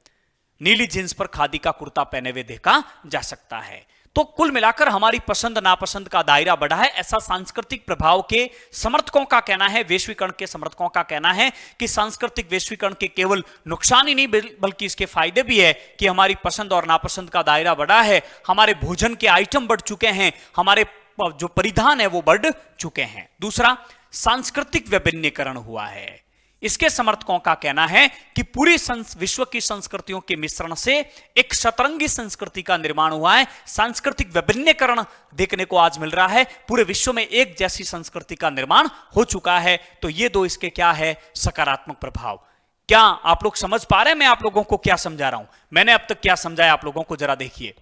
Speaker 1: नीली जींस पर खादी का कुर्ता पहने हुए देखा जा सकता है। तो कुल मिलाकर हमारी पसंद नापसंद का दायरा बढ़ा है, ऐसा सांस्कृतिक प्रभाव के समर्थकों का कहना है। वैश्वीकरण के समर्थकों का कहना है कि सांस्कृतिक वैश्वीकरण के केवल नुकसान ही नहीं बल्कि इसके फायदे भी है कि हमारी पसंद और नापसंद का दायरा बढ़ा है, हमारे भोजन के आइटम बढ़ चुके हैं, हमारे जो परिधान है वो बढ़ चुके हैं। दूसरा, सांस्कृतिक विभिन्नीकरण हुआ है। इसके समर्थकों का कहना है कि पूरी विश्व की संस्कृतियों के मिश्रण से एक शतरंगी संस्कृति का निर्माण हुआ है। सांस्कृतिक विभिन्नीकरण देखने को आज मिल रहा है, पूरे विश्व में एक जैसी संस्कृति का निर्माण हो चुका है। तो ये दो इसके क्या है, सकारात्मक प्रभाव। क्या आप लोग समझ पा रहे हैं मैं आप लोगों को क्या समझा रहा हूं? मैंने अब तक क्या समझाया आप लोगों को, जरा देखिए।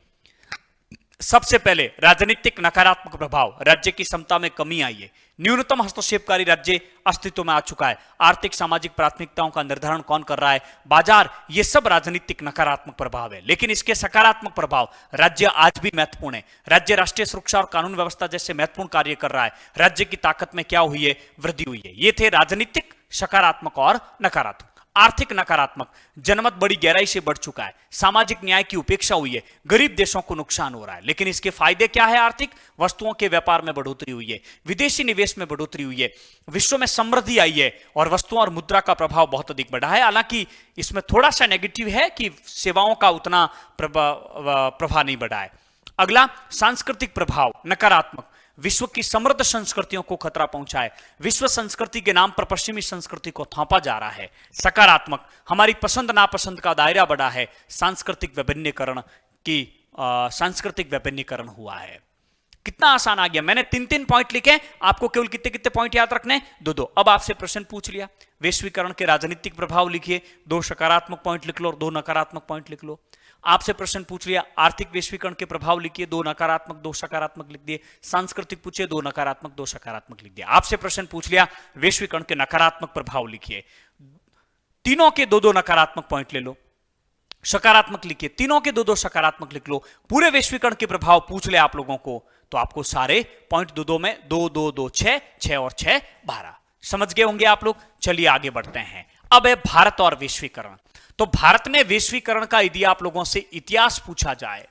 Speaker 1: सबसे पहले राजनीतिक नकारात्मक प्रभाव, राज्य की क्षमता में कमी आई है, न्यूनतम हस्तक्षेपकारी राज्य अस्तित्व में आ चुका है, आर्थिक सामाजिक प्राथमिकताओं का निर्धारण कौन कर रहा है, बाजार, ये सब राजनीतिक नकारात्मक प्रभाव है। लेकिन इसके सकारात्मक प्रभाव, राज्य आज भी महत्वपूर्ण है, राज्य राष्ट्रीय सुरक्षा और कानून व्यवस्था जैसे महत्वपूर्ण कार्य कर रहा है, राज्य की ताकत में क्या हुई है, वृद्धि हुई है। ये थे राजनीतिक सकारात्मक और नकारात्मक। आर्थिक नकारात्मक, जनमत बड़ी गहराई से बढ़ चुका है, सामाजिक न्याय की उपेक्षा हुई है, गरीब देशों को नुकसान हो रहा है। लेकिन इसके फायदे क्या है? आर्थिक वस्तुओं के व्यापार में बढ़ोतरी हुई है, विदेशी निवेश में बढ़ोतरी हुई है, विश्व में समृद्धि आई है और वस्तुओं और मुद्रा का प्रभाव बहुत अधिक बढ़ा है। हालांकि इसमें थोड़ा सा नेगेटिव है कि सेवाओं का उतना प्रभाव नहीं बढ़ा है। अगला, सांस्कृतिक प्रभाव नकारात्मक, विश्व की समृद्ध संस्कृतियों को खतरा पहुंचा है, विश्व संस्कृति के नाम पर पश्चिमी संस्कृति को थोपा जा रहा है। सकारात्मक, हमारी पसंद नापसंद का दायरा बढ़ा है, सांस्कृतिक विभिन्नीकरण हुआ है। कितना आसान आ गया। मैंने 3-3 पॉइंट लिखे, आपको केवल कितने कितने पॉइंट याद रखने? 2-2। अब आपसे प्रश्न पूछ लिया, वैश्वीकरण के राजनीतिक प्रभाव लिखिए, 2 सकारात्मक पॉइंट लिख लो और 2 नकारात्मक पॉइंट लिख लो। आपसे प्रश्न पूछ लिया, आर्थिक वैश्वीकरण के प्रभाव लिखिए, 2 नकारात्मक 2 सकारात्मक लिख दिए। सांस्कृतिक पूछे, 2 नकारात्मक 2 सकारात्मक लिख दिया। आपसे प्रश्न पूछ लिया, वैश्वीकरण के नकारात्मक प्रभाव लिखिए, तीनों के 2-2 नकारात्मक पॉइंट ले लो। सकारात्मक लिखिए, तीनों के 2-2 सकारात्मक लिख लो। पूरे वैश्वीकरण के प्रभाव पूछ ले आप लोगों को, तो आपको सारे पॉइंट 2-2 में 2-2-2 6 और 6 12 समझ गए होंगे आप लोग। चलिए आगे बढ़ते हैं। अब है भारत और वैश्वीकरण। तो भारत में वैश्वीकरण का यदि आप लोगों से इतिहास पूछा जाए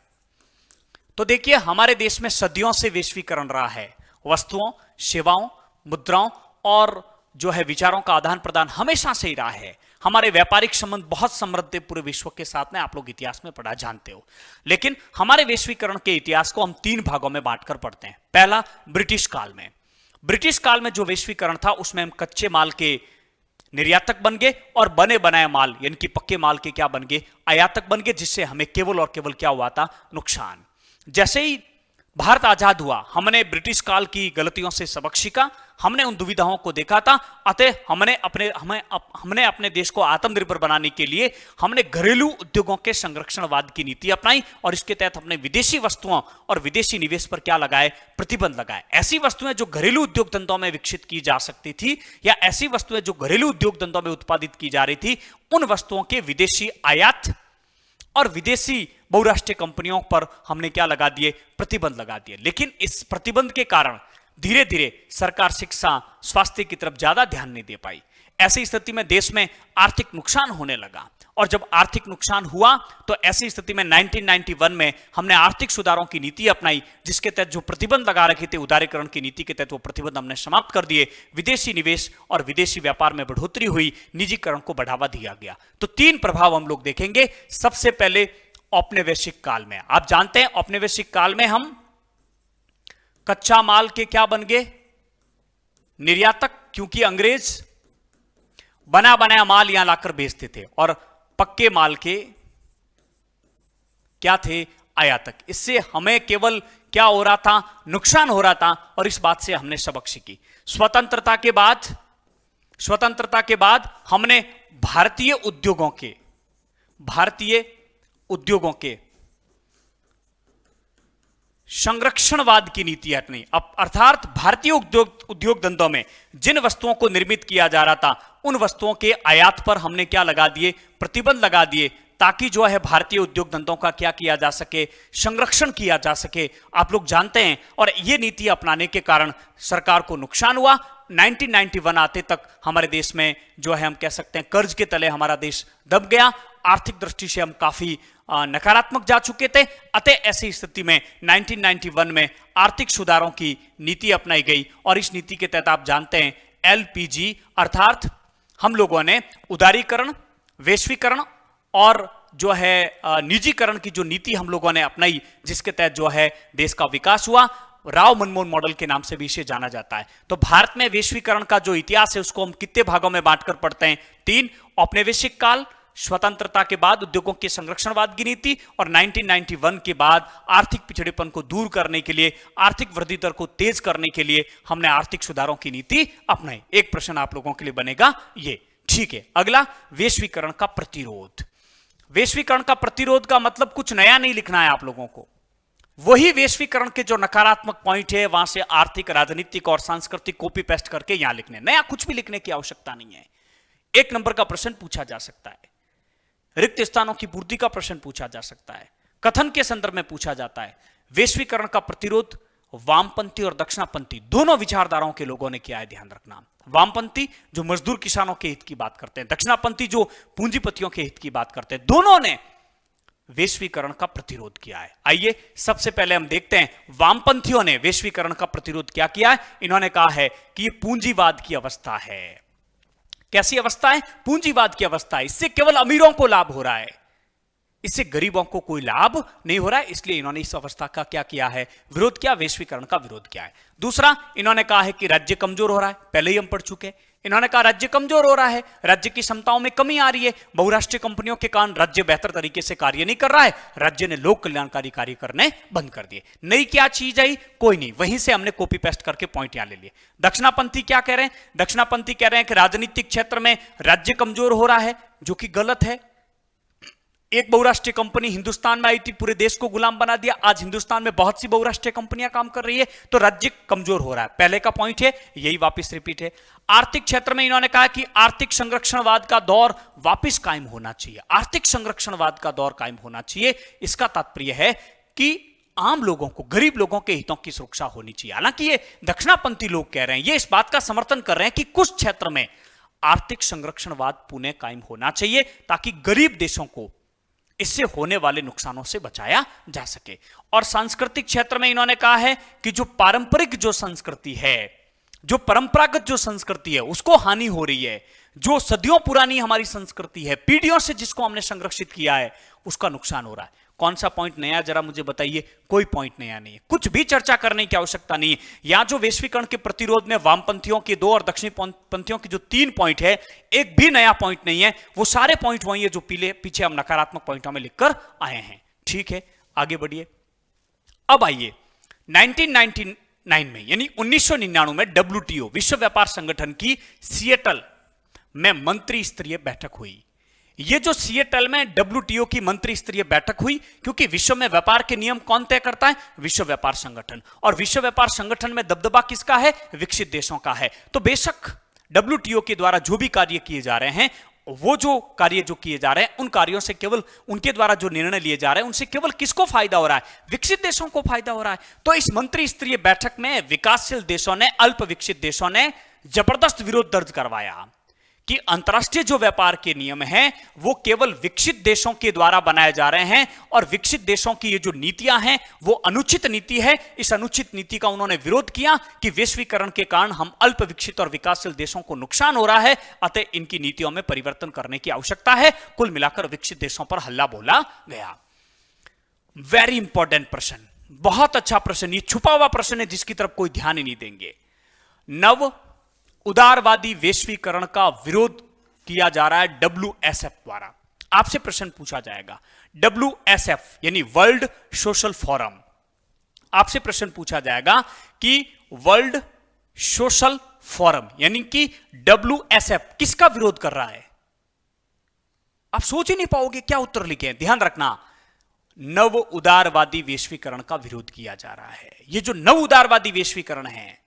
Speaker 1: तो देखिए, हमारे देश में सदियों से वैश्वीकरण रहा है। वस्तुओं, सेवाओं, मुद्राओं और जो है विचारों का आदान प्रदान हमेशा से ही रहा है। हमारे व्यापारिक संबंध बहुत समृद्ध थे पूरे विश्व के साथ में, आप लोग इतिहास में पढ़ा जानते हो। लेकिन हमारे वैश्वीकरण के इतिहास को हम 3 भागों में बांटकर पढ़ते हैं। पहला, ब्रिटिश काल में। ब्रिटिश काल में जो वैश्वीकरण था उसमें हम कच्चे माल के निर्यातक बन गए और बने बनाए माल यानी कि पक्के माल के क्या बन गए, आयातक बन गए, जिससे हमें केवल और केवल क्या हुआ था, नुकसान। जैसे ही भारत आजाद हुआ, हमने ब्रिटिश काल की गलतियों से सबक सीखा, हमने उन दुविधाओं को देखा था, अतः हमने अपने देश को आत्मनिर्भर बनाने के लिए हमने घरेलू उद्योगों के संरक्षणवाद की नीति अपनाई और इसके तहत हमने विदेशी वस्तुओं और विदेशी निवेश पर क्या लगाए, प्रतिबंध लगाए। ऐसी वस्तुएं जो घरेलू उद्योग धंधों में विकसित की जा सकती थी या ऐसी वस्तुएं जो घरेलू उद्योग धंधों में उत्पादित की जा रही थी, उन वस्तुओं के विदेशी आयात और विदेशी बहुराष्ट्रीय कंपनियों पर हमने क्या लगा दिए, प्रतिबंध लगा दिए। लेकिन इस प्रतिबंध के कारण धीरे धीरे सरकार शिक्षा स्वास्थ्य की तरफ ज्यादा ध्यान नहीं दे पाई। ऐसी स्थिति में देश में आर्थिक नुकसान होने लगा, और जब आर्थिक नुकसान हुआ तो ऐसी स्थिति में 1991 में हमने आर्थिक सुधारों की नीति अपनाई, जिसके तहत जो प्रतिबंध लगा रखे थे उदारीकरण की नीति के तहत वो प्रतिबंध हमने समाप्त कर दिए। विदेशी निवेश और विदेशी व्यापार में बढ़ोतरी हुई, निजीकरण को बढ़ावा दिया गया। तो 3 प्रभाव हम लोग देखेंगे। सबसे पहले औपनिवेशिक काल में, आप जानते हैं औपनिवेशिक काल में हम कच्चा माल के क्या बन गए, निर्यातक, क्योंकि अंग्रेज बना बनाया माल यहां लाकर बेचते थे, और पक्के माल के क्या थे, आयातक। इससे हमें केवल क्या हो रहा था, नुकसान हो रहा था, और इस बात से हमने सबक सीखी। स्वतंत्रता के बाद हमने भारतीय उद्योगों के संरक्षणवाद की नीति अपनाई। अर्थात भारतीय उद्योग धंधों में जिन वस्तुओं को निर्मित किया जा रहा था उन वस्तुओं के आयात पर हमने क्या लगा दिए, प्रतिबंध लगा दिए, ताकि जो है भारतीय उद्योग धंधों का क्या किया जा सके, संरक्षण किया जा सके। आप लोग जानते हैं, और ये नीति अपनाने के कारण सरकार को नुकसान हुआ। 1991 आते तक हमारे देश में जो है हम कह सकते हैं कर्ज के तले हमारा देश दब गया। आर्थिक दृष्टि से हम काफी नकारात्मक जा चुके थे। अतः ऐसी स्थिति में 1991 में आर्थिक सुधारों की नीति अपनाई गई, और इस नीति के तहत आप जानते हैं LPG अर्थात हम लोगों ने उदारीकरण, वैश्वीकरण और जो है निजीकरण की जो नीति हम लोगों ने अपनाई, जिसके तहत जो है देश का विकास हुआ। राव मनमोहन मॉडल के नाम से भी इसे जाना जाता है। तो भारत में वैश्वीकरण का जो इतिहास है उसको हम कितने भागों में बांटकर पढ़ते हैं, 3। औपनिवेशिक काल, स्वतंत्रता के बाद उद्योगों के संरक्षणवाद की नीति, और 1991 के बाद आर्थिक पिछड़ेपन को दूर करने के लिए, आर्थिक वृद्धि दर को तेज करने के लिए हमने आर्थिक सुधारों की नीति अपनाई। एक प्रश्न आप लोगों के लिए बनेगा ये, ठीक है। अगला, वैश्वीकरण का प्रतिरोध। वैश्वीकरण का प्रतिरोध का मतलब कुछ नया नहीं लिखना है आप लोगों को, वही वैश्वीकरण के जो नकारात्मक पॉइंट है वहां से आर्थिक, राजनीतिक और सांस्कृतिक कॉपी पेस्ट करके यहां लिखने, नया कुछ भी लिखने की आवश्यकता नहीं है। 1 नंबर का प्रश्न पूछा जा सकता है, रिक्त स्थानों की पूर्ति का प्रश्न पूछा जा सकता है, कथन के संदर्भ में पूछा जाता है। वैश्वीकरण का प्रतिरोध वामपंथी और दक्षिणापंथी दोनों विचारधाराओं के लोगों ने किया है, ध्यान रखना। वामपंथी जो मजदूर किसानों के हित की बात करते हैं, दक्षिणापंथी जो पूंजीपतियों के हित की बात करते हैं, दोनों ने वैश्वीकरण का प्रतिरोध किया है। आइए सबसे पहले हम देखते हैं वामपंथियों ने वैश्वीकरण का प्रतिरोध क्या किया है। इन्होंने कहा है कि ये पूंजीवाद की अवस्था है। कैसी अवस्था है? पूंजीवाद की अवस्था है। इससे केवल अमीरों को लाभ हो रहा है, इससे गरीबों को कोई लाभ नहीं हो रहा है, इसलिए इन्होंने इस अवस्था का क्या किया है, विरोध किया, वैश्वीकरण का विरोध किया है। दूसरा, इन्होंने कहा है कि राज्य कमजोर हो रहा है, पहले ही हम पढ़ चुके। इन्होंने कहा राज्य कमजोर हो रहा है, राज्य की क्षमताओं में कमी आ रही है, बहुराष्ट्रीय कंपनियों के कारण राज्य बेहतर तरीके से कार्य नहीं कर रहा है, राज्य ने लोक कल्याणकारी कार्य करने बंद कर दिए। नई क्या चीज आई? कोई नहीं, वहीं से हमने कॉपी पेस्ट करके पॉइंट यहां ले लिए। दक्षिणापंथी क्या कह रहे हैं? दक्षिणापंथी कह रहे हैं कि राजनीतिक क्षेत्र में राज्य कमजोर हो रहा है, जो कि गलत है। एक बहुराष्ट्रीय कंपनी हिंदुस्तान में आई थी, पूरे देश को गुलाम बना दिया। आज हिंदुस्तान में बहुत सी बहुराष्ट्रीय कंपनियां काम कर रही है, तो राज्य कमजोर हो रहा है। पहले का पॉइंट है, यही वापस रिपीट है। आर्थिक क्षेत्र में इन्होंने कहा कि आर्थिक संरक्षणवाद का दौर वापस कायम होना चाहिए, आर्थिक संरक्षणवाद का दौर कायम होना चाहिए। इसका तात्पर्य है कि आम लोगों को, गरीब लोगों के हितों की सुरक्षा होनी चाहिए। हालांकि ये दक्षिणापंथी लोग कह रहे हैं, ये इस बात का समर्थन कर रहे हैं कि कुछ क्षेत्र में आर्थिक संरक्षणवाद पुनः कायम होना चाहिए, ताकि गरीब देशों को इससे होने वाले नुकसानों से बचाया जा सके। और सांस्कृतिक क्षेत्र में इन्होंने कहा है कि जो पारंपरिक जो संस्कृति है, जो परंपरागत जो संस्कृति है, उसको हानि हो रही है। जो सदियों पुरानी हमारी संस्कृति है, पीढ़ियों से जिसको हमने संरक्षित किया है, उसका नुकसान हो रहा है। कौन सा पॉइंट नया, जरा मुझे बताइए। कोई पॉइंट नया नहीं है, कुछ भी चर्चा करने की आवश्यकता नहीं है। यहां जो वैश्वीकरण के प्रतिरोध में वामपंथियों के 2 और दक्षिणपंथियों के जो 3 पॉइंट है, एक भी नया पॉइंट नहीं है। वो सारे पॉइंट वही है जो पीछे हम नकारात्मक पॉइंटों में लिखकर आए हैं। ठीक है, आगे बढ़िए। अब आइए 1999 में, यानी 1999 में WTO विश्व व्यापार संगठन की सिएटल में मंत्री स्तरीय बैठक हुई। ये जो सिएटल में WTO की मंत्री स्तरीय बैठक हुई, क्योंकि विश्व में व्यापार के नियम कौन तय करता है? विश्व व्यापार संगठन। और विश्व व्यापार संगठन में दबदबा किसका है? विकसित देशों का है। तो बेशक WTO के द्वारा जो भी कार्य किए जा रहे हैं, वो जो कार्य जो किए जा रहे हैं, उन कार्यों से केवल उनके द्वारा जो निर्णय लिए जा रहे हैं, उनसे केवल किसको फायदा हो रहा है? विकसित देशों को फायदा हो रहा है। तो इस मंत्री स्तरीय बैठक में विकासशील देशों ने, अल्प विकसित देशों ने जबरदस्त विरोध दर्ज करवाया कि अंतरराष्ट्रीय जो व्यापार के नियम हैं वो केवल विकसित देशों के द्वारा बनाए जा रहे हैं, और विकसित देशों की ये जो नीतियां हैं वो अनुचित नीति है। इस अनुचित नीति का उन्होंने विरोध किया कि वैश्वीकरण के कारण हम अल्प विकसित और विकासशील देशों को नुकसान हो रहा है, अतः इनकी नीतियों में परिवर्तन करने की आवश्यकता है। कुल मिलाकर विकसित देशों पर हल्ला बोला गया। वेरी इंपॉर्टेंट प्रश्न, बहुत अच्छा प्रश्न, ये छुपा हुआ प्रश्न है जिसकी तरफ कोई ध्यान ही नहीं देंगे। नव उदारवादी वैश्वीकरण का विरोध किया जा रहा है WSF द्वारा। आपसे प्रश्न पूछा जाएगा, WSF यानी वर्ल्ड सोशल फोरम, आपसे प्रश्न पूछा जाएगा कि वर्ल्ड सोशल फोरम यानी कि WSF किसका विरोध कर रहा है? आप सोच ही नहीं पाओगे क्या उत्तर लिखे। ध्यान रखना, नव उदारवादी वैश्वीकरण का विरोध किया जा रहा है। यह जो नव उदारवादी वैश्वीकरण है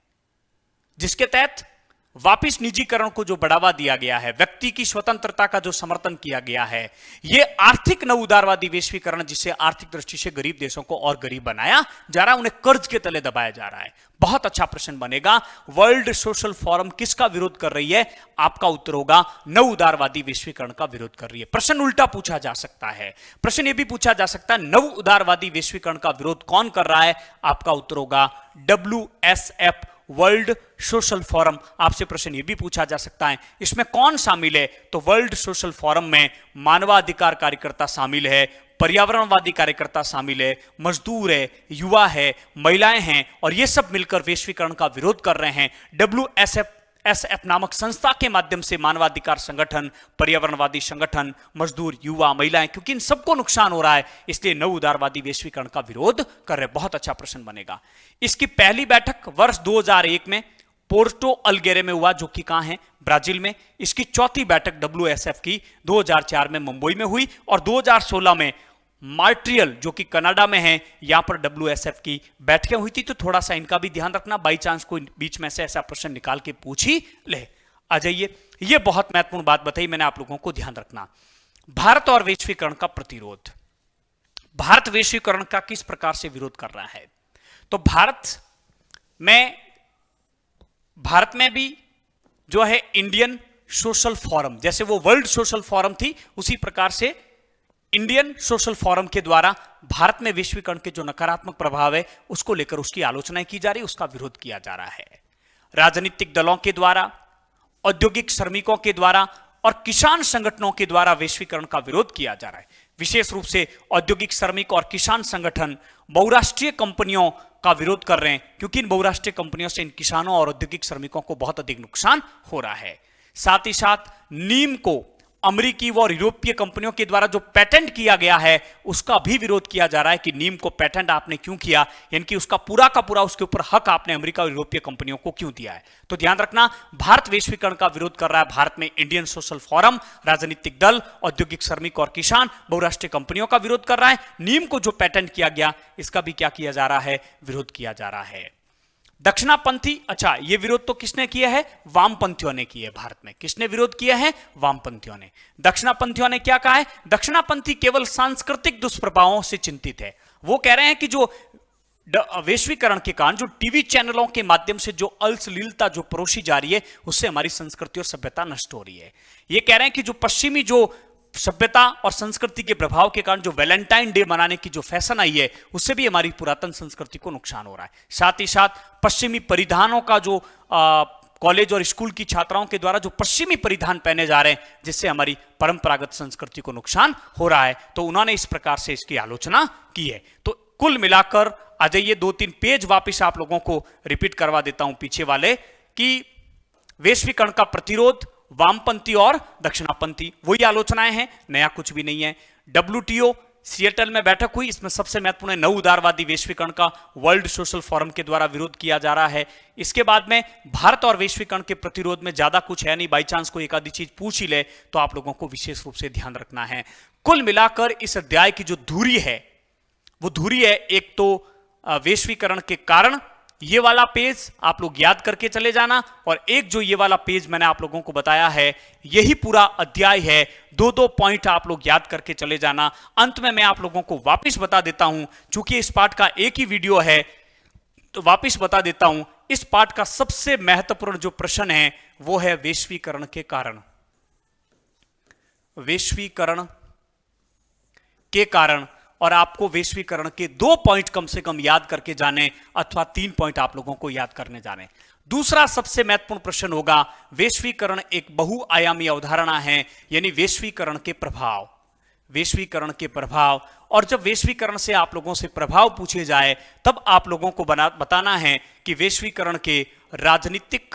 Speaker 1: जिसके तहत वापिस निजीकरण को जो बढ़ावा दिया गया है, व्यक्ति की स्वतंत्रता का जो समर्थन किया गया है, यह आर्थिक नव उदारवादी वैश्वीकरण जिससे आर्थिक दृष्टि से गरीब देशों को और गरीब बनाया जा रहा है, उन्हें कर्ज के तले दबाया जा रहा है। बहुत अच्छा प्रश्न बनेगा, वर्ल्ड सोशल फोरम किसका विरोध कर रही है? आपका उत्तर होगा नव उदारवादी वैश्वीकरण का विरोध कर रही है। प्रश्न उल्टा पूछा जा सकता है, प्रश्न यह भी पूछा जा सकता है नव उदारवादी वैश्वीकरण का विरोध कौन कर रहा है? आपका उत्तर होगा WSF वर्ल्ड सोशल फोरम। आपसे प्रश्न यह भी पूछा जा सकता है इसमें कौन शामिल है? तो वर्ल्ड सोशल फोरम में मानवाधिकार कार्यकर्ता शामिल है, पर्यावरणवादी कार्यकर्ता शामिल है, मजदूर है, युवा है, महिलाएं हैं, और ये सब मिलकर वैश्वीकरण का विरोध कर रहे हैं। WSF नामक संस्था के माध्यम से मानवाधिकार संगठन, पर्यावरणवादी संगठन, मजदूर, युवा, महिलाएं, क्योंकि इन सबको नुकसान हो रहा है, इसलिए नव उदारवादी वैश्वीकरण का विरोध कर रहे। बहुत अच्छा प्रश्न बनेगा। इसकी पहली बैठक वर्ष 2001 में पोर्टो अल्गेरे में हुआ, जो कि कहां है? ब्राजील में। इसकी चौथी बैठक WSF की 2004 में मुंबई में हुई, और 2016 में मॉन्ट्रियल जो कि कनाडा में है, यहां पर WSF की बैठकें हुई थी। तो थोड़ा सा इनका भी ध्यान रखना, बाई चांस कोई बीच में से ऐसा प्रश्न निकाल के पूछ ही ले। आ जाइए, यह बहुत महत्वपूर्ण बात बताई मैंने आप लोगों को, ध्यान रखना। भारत और वैश्वीकरण का प्रतिरोध। भारत वैश्वीकरण का किस प्रकार से विरोध कर रहा है? तो भारत में भी जो है इंडियन सोशल फोरम, जैसे वो वर्ल्ड सोशल फोरम थी उसी प्रकार से इंडियन सोशल फोरम के द्वारा भारत में वैश्वीकरण के जो नकारात्मक प्रभाव है उसको लेकर उसकी आलोचना की जा रही है, उसका विरोध किया जा रहा है। राजनीतिक दलों के द्वारा, औद्योगिक श्रमिकों के द्वारा और किसान संगठनों के द्वारा वैश्वीकरण का विरोध किया जा रहा है। विशेष रूप से औद्योगिक श्रमिक और किसान संगठन बहुराष्ट्रीय कंपनियों का विरोध कर रहे हैं, क्योंकि इन बहुराष्ट्रीय कंपनियों से इन किसानों और औद्योगिक श्रमिकों को बहुत अधिक नुकसान हो रहा है। साथ ही साथ नीम को अमेरिकी व यूरोपीय कंपनियों के द्वारा जो पेटेंट किया गया है उसका भी विरोध किया जा रहा है कि नीम को पेटेंट आपने क्यों किया, यानी कि उसका पूरा का पूरा उसके ऊपर हक आपने अमेरिका और यूरोपीय कंपनियों को क्यों दिया है। तो ध्यान रखना, भारत वैश्वीकरण का विरोध कर रहा है। भारत में इंडियन सोशल फोरम, राजनीतिक दल, औद्योगिक श्रमिक और किसान बहुराष्ट्रीय कंपनियों का विरोध कर रहा है। नीम को जो पेटेंट किया गया इसका भी क्या किया जा रहा है? विरोध किया जा रहा है। दक्षिणापंथी, अच्छा ये विरोध तो किसने किया है? वामपंथियों ने किया है। भारत में किसने विरोध किया है? वामपंथियों ने। दक्षिणापंथियों ने क्या कहा है? दक्षिणापंथी केवल सांस्कृतिक दुष्प्रभावों से चिंतित है। वो कह रहे हैं कि जो वैश्वीकरण के कारण जो टीवी चैनलों के माध्यम से जो अश्लीलता जो परोसी जा रही है उससे हमारी संस्कृति और सभ्यता नष्ट हो रही है। ये कह रहे हैं कि जो पश्चिमी जो सभ्यता और संस्कृति के प्रभाव के कारण जो वैलेंटाइन डे मनाने की जो फैशन आई है उससे भी हमारी पुरातन संस्कृति को नुकसान हो रहा है। साथ ही साथ पश्चिमी परिधानों का जो कॉलेज और स्कूल की छात्राओं के द्वारा जो पश्चिमी परिधान पहने जा रहे हैं जिससे हमारी परंपरागत संस्कृति को नुकसान हो रहा है, तो उन्होंने इस प्रकार से इसकी आलोचना की है। तो कुल मिलाकर आ जाइए 2-3 पेज वापिस आप लोगों को रिपीट करवा देता हूं पीछे वाले, कि वैश्वीकरण का प्रतिरोध, वामपंथी और दक्षिणापंथी वही आलोचनाएं हैं, नया कुछ भी नहीं है। WTO सिएटल में बैठक हुई, इसमें सबसे महत्वपूर्ण नव उदारवादी वैश्वीकरण का वर्ल्ड सोशल फोरम के द्वारा विरोध किया जा रहा है। इसके बाद में भारत और वैश्वीकरण के प्रतिरोध में ज्यादा कुछ है नहीं, बाई चांस कोई एक आधी चीज पूछ ही ले तो आप लोगों को विशेष रूप से ध्यान रखना है। कुल मिलाकर इस अध्याय की जो धुरी है वो धुरी है, एक तो वैश्वीकरण के कारण ये वाला पेज आप लोग याद करके चले जाना, और एक जो ये वाला पेज मैंने आप लोगों को बताया है, यही पूरा अध्याय है। दो दो पॉइंट आप लोग याद करके चले जाना। अंत में मैं आप लोगों को वापस बता देता हूं, चूंकि इस पाठ का एक ही वीडियो है तो वापस बता देता हूं। इस पाठ का सबसे महत्वपूर्ण जो प्रश्न है वो है वैश्वीकरण के कारण। वैश्वीकरण के कारण, और आपको वैश्वीकरण के 2 पॉइंट कम से कम याद करके जाने, अथवा 3 पॉइंट आप लोगों को याद करने जाने। दूसरा सबसे महत्वपूर्ण प्रश्न होगा, वैश्वीकरण एक बहुआयामी अवधारणा है, यानी वैश्वीकरण के प्रभाव। वैश्वीकरण के प्रभाव, और जब वैश्वीकरण से आप लोगों से प्रभाव पूछे जाए तब आप लोगों को बताना है कि वैश्वीकरण के राजनीतिक,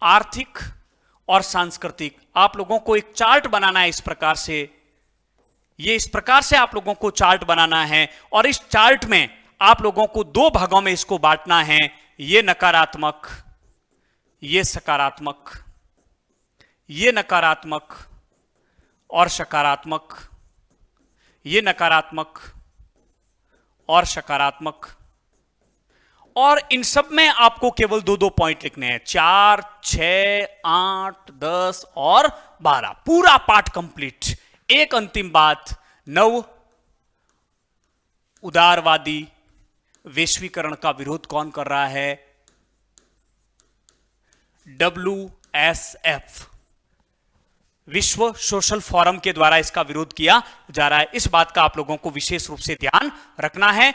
Speaker 1: आर्थिक और सांस्कृतिक, आप लोगों को एक चार्ट बनाना है इस प्रकार से। ये इस प्रकार से आप लोगों को चार्ट बनाना है, और इस चार्ट में आप लोगों को 2 भागों में इसको बांटना है। ये नकारात्मक, ये सकारात्मक, ये नकारात्मक और सकारात्मक, ये नकारात्मक और सकारात्मक, और इन सब में आपको केवल 2-2 पॉइंट लिखने हैं। 4, 6, 8, 10 और 12, पूरा पाठ कंप्लीट। एक अंतिम बात, नव उदारवादी वैश्वीकरण का विरोध कौन कर रहा है? WSF, विश्व सोशल फोरम के द्वारा इसका विरोध किया जा रहा है। इस बात का आप लोगों को विशेष रूप से ध्यान रखना है।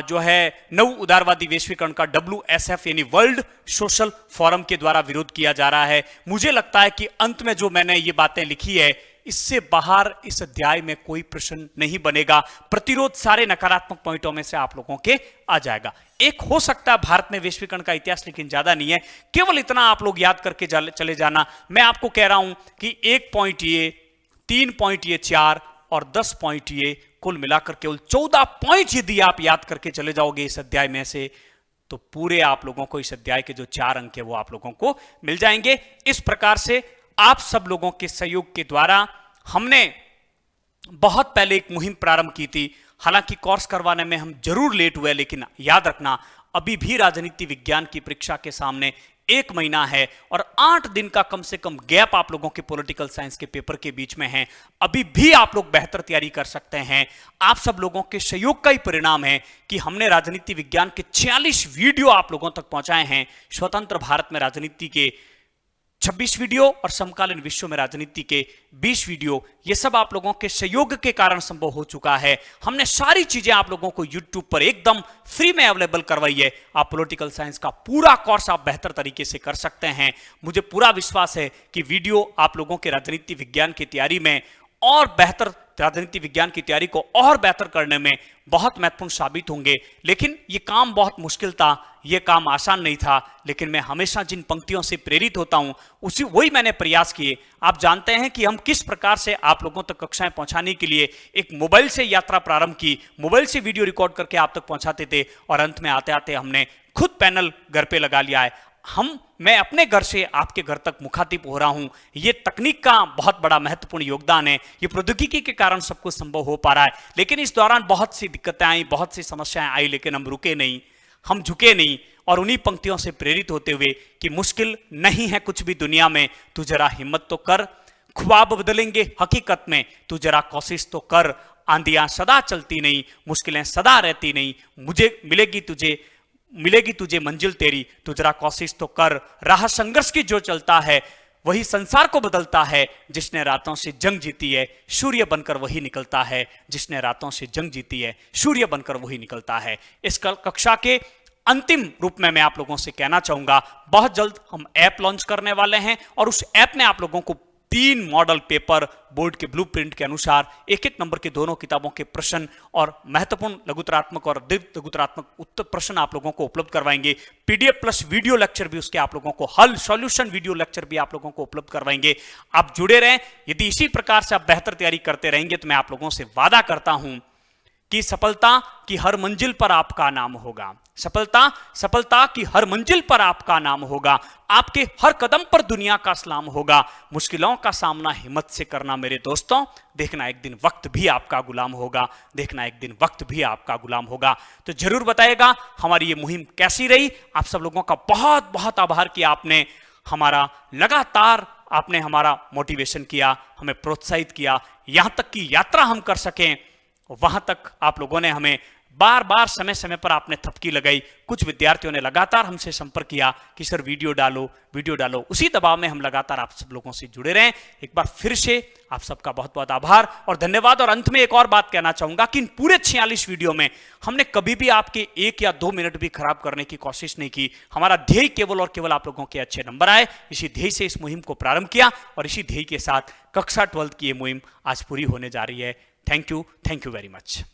Speaker 1: जो है नव उदारवादी वैश्वीकरण का WSF यानी वर्ल्ड सोशल फोरम के द्वारा विरोध किया जा रहा है। मुझे लगता है कि अंत में जो मैंने ये बातें लिखी है, इससे बाहर इस अध्याय में कोई प्रश्न नहीं बनेगा। प्रतिरोध सारे नकारात्मक पॉइंटों में से आप लोगों के आ जाएगा। एक हो सकता है भारत में वैश्वीकरण का इतिहास, लेकिन ज्यादा नहीं है। केवल इतना आप लोग याद करके चले जाना। मैं आपको कह रहा हूं कि 1 पॉइंट ये, 3 पॉइंट ये, 4 और 10 पॉइंट ये, कुल मिलाकर केवल 14 पॉइंट यदि आप याद करके चले जाओगे इस अध्याय में से, तो पूरे आप लोगों को इस अध्याय के जो 4 अंक है वो आप लोगों को मिल जाएंगे। इस प्रकार से आप सब लोगों के सहयोग के द्वारा हमने बहुत पहले एक मुहिम प्रारंभ की थी। हालांकि कोर्स करवाने में हम जरूर लेट हुए, लेकिन याद रखना अभी भी राजनीति विज्ञान की परीक्षा के सामने 1 महीना है और 8 दिन का कम से कम गैप आप लोगों के पॉलिटिकल साइंस के पेपर के बीच में है। अभी भी आप लोग बेहतर तैयारी कर सकते हैं। आप सब लोगों के सहयोग का ही परिणाम है कि हमने राजनीति विज्ञान के 46 वीडियो आप लोगों तक पहुंचाए हैं। स्वतंत्र भारत में राजनीति के 26 वीडियो और समकालीन विश्व में राजनीति के 20 वीडियो, ये सब आप लोगों के सहयोग के कारण संभव हो चुका है। हमने सारी चीजें आप लोगों को YouTube पर एकदम फ्री में अवेलेबल करवाई है। आप पॉलिटिकल साइंस का पूरा कोर्स आप बेहतर तरीके से कर सकते हैं। मुझे पूरा विश्वास है कि वीडियो आप लोगों के राजनीति विज्ञान की तैयारी में और बेहतर, राजनीति विज्ञान की तैयारी को और बेहतर करने में बहुत महत्वपूर्ण साबित होंगे। लेकिन ये काम बहुत मुश्किल था, ये काम आसान नहीं था, लेकिन मैं हमेशा जिन पंक्तियों से प्रेरित होता हूं वही मैंने प्रयास किए। आप जानते हैं कि हम किस प्रकार से आप लोगों तक कक्षाएं पहुंचाने के लिए एक मोबाइल से यात्रा प्रारंभ की, मोबाइल से वीडियो रिकॉर्ड करके आप तक पहुंचाते थे, और अंत में आते आते हमने खुद पैनल घर पे लगा लिया है। मैं अपने घर से आपके घर तक मुखातिब हो रहा हूं। यह तकनीक का बहुत बड़ा महत्वपूर्ण योगदान है। ये प्रौद्योगिकी के कारण सब कुछ संभव हो पा रहा है। लेकिन इस दौरान बहुत सी दिक्कतें आई, बहुत सी समस्याएं आई, लेकिन हम रुके नहीं, हम झुके नहीं, और उन्हीं पंक्तियों से प्रेरित होते हुए कि मुश्किल नहीं है कुछ भी दुनिया में, तू जरा हिम्मत तो कर, ख्वाब बदलेंगे हकीकत में, तू जरा कोशिश तो कर। आंधियां सदा चलती नहीं, मुश्किलें सदा रहती नहीं, मुझे मिलेगी तुझे मंजिल तेरी, तू जरा कोशिश तो कर। राह संघर्ष की जो चलता है वही संसार को बदलता है। जिसने रातों से जंग जीती है सूर्य बनकर वही निकलता है। जिसने रातों से जंग जीती है सूर्य बनकर वही निकलता है। इस कक्षा के अंतिम रूप में मैं आप लोगों से कहना चाहूंगा, बहुत जल्द हम ऐप लॉन्च करने वाले हैं, और उस ऐप में आप लोगों को 3 मॉडल पेपर बोर्ड के ब्लूप्रिंट के अनुसार 1-1 नंबर के दोनों किताबों के प्रश्न और महत्वपूर्ण लघुतरात्मक और दीर्घ लघुतरात्मक उत्तर प्रश्न आप लोगों को उपलब्ध करवाएंगे। PDF प्लस वीडियो लेक्चर भी उसके आप लोगों को, हल सॉल्यूशन वीडियो लेक्चर भी आप लोगों को उपलब्ध करवाएंगे। आप जुड़े रहें। यदि इसी प्रकार से आप बेहतर तैयारी करते रहेंगे तो मैं आप लोगों से वादा करता हूं कि सफलता की हर मंजिल पर आपका नाम होगा। सफलता की हर मंजिल पर आपका नाम होगा। आपके हर कदम पर दुनिया का सलाम होगा। मुश्किलों का सामना हिम्मत से करना मेरे दोस्तों, देखना एक दिन वक्त भी आपका गुलाम होगा। देखना एक दिन वक्त भी आपका गुलाम होगा। तो जरूर बताइएगा हमारी ये मुहिम कैसी रही। आप सब लोगों का बहुत बहुत आभार कि आपने हमारा लगातार आपने हमारा मोटिवेशन किया, हमें प्रोत्साहित किया, यहां तक की यात्रा हम कर सकें वहां तक आप लोगों ने हमें बार बार समय समय पर आपने थपकी लगाई। कुछ विद्यार्थियों ने लगातार हमसे संपर्क किया कि सर वीडियो डालो। उसी दबाव में हम लगातार आप सब लोगों से जुड़े रहें। एक बार फिर से आप सबका बहुत बहुत आभार और धन्यवाद। और अंत में एक और बात कहना चाहूंगा कि इन पूरे 46 वीडियो में हमने कभी भी आपके 1 या 2 मिनट भी खराब करने की कोशिश नहीं की। हमारा ध्येय केवल और केवल आप लोगों के अच्छे नंबर आए, इसी ध्येय से इस मुहिम को प्रारंभ किया और इसी ध्येय के साथ कक्षा 12 की ये मुहिम आज पूरी होने जा रही है। Thank you very much.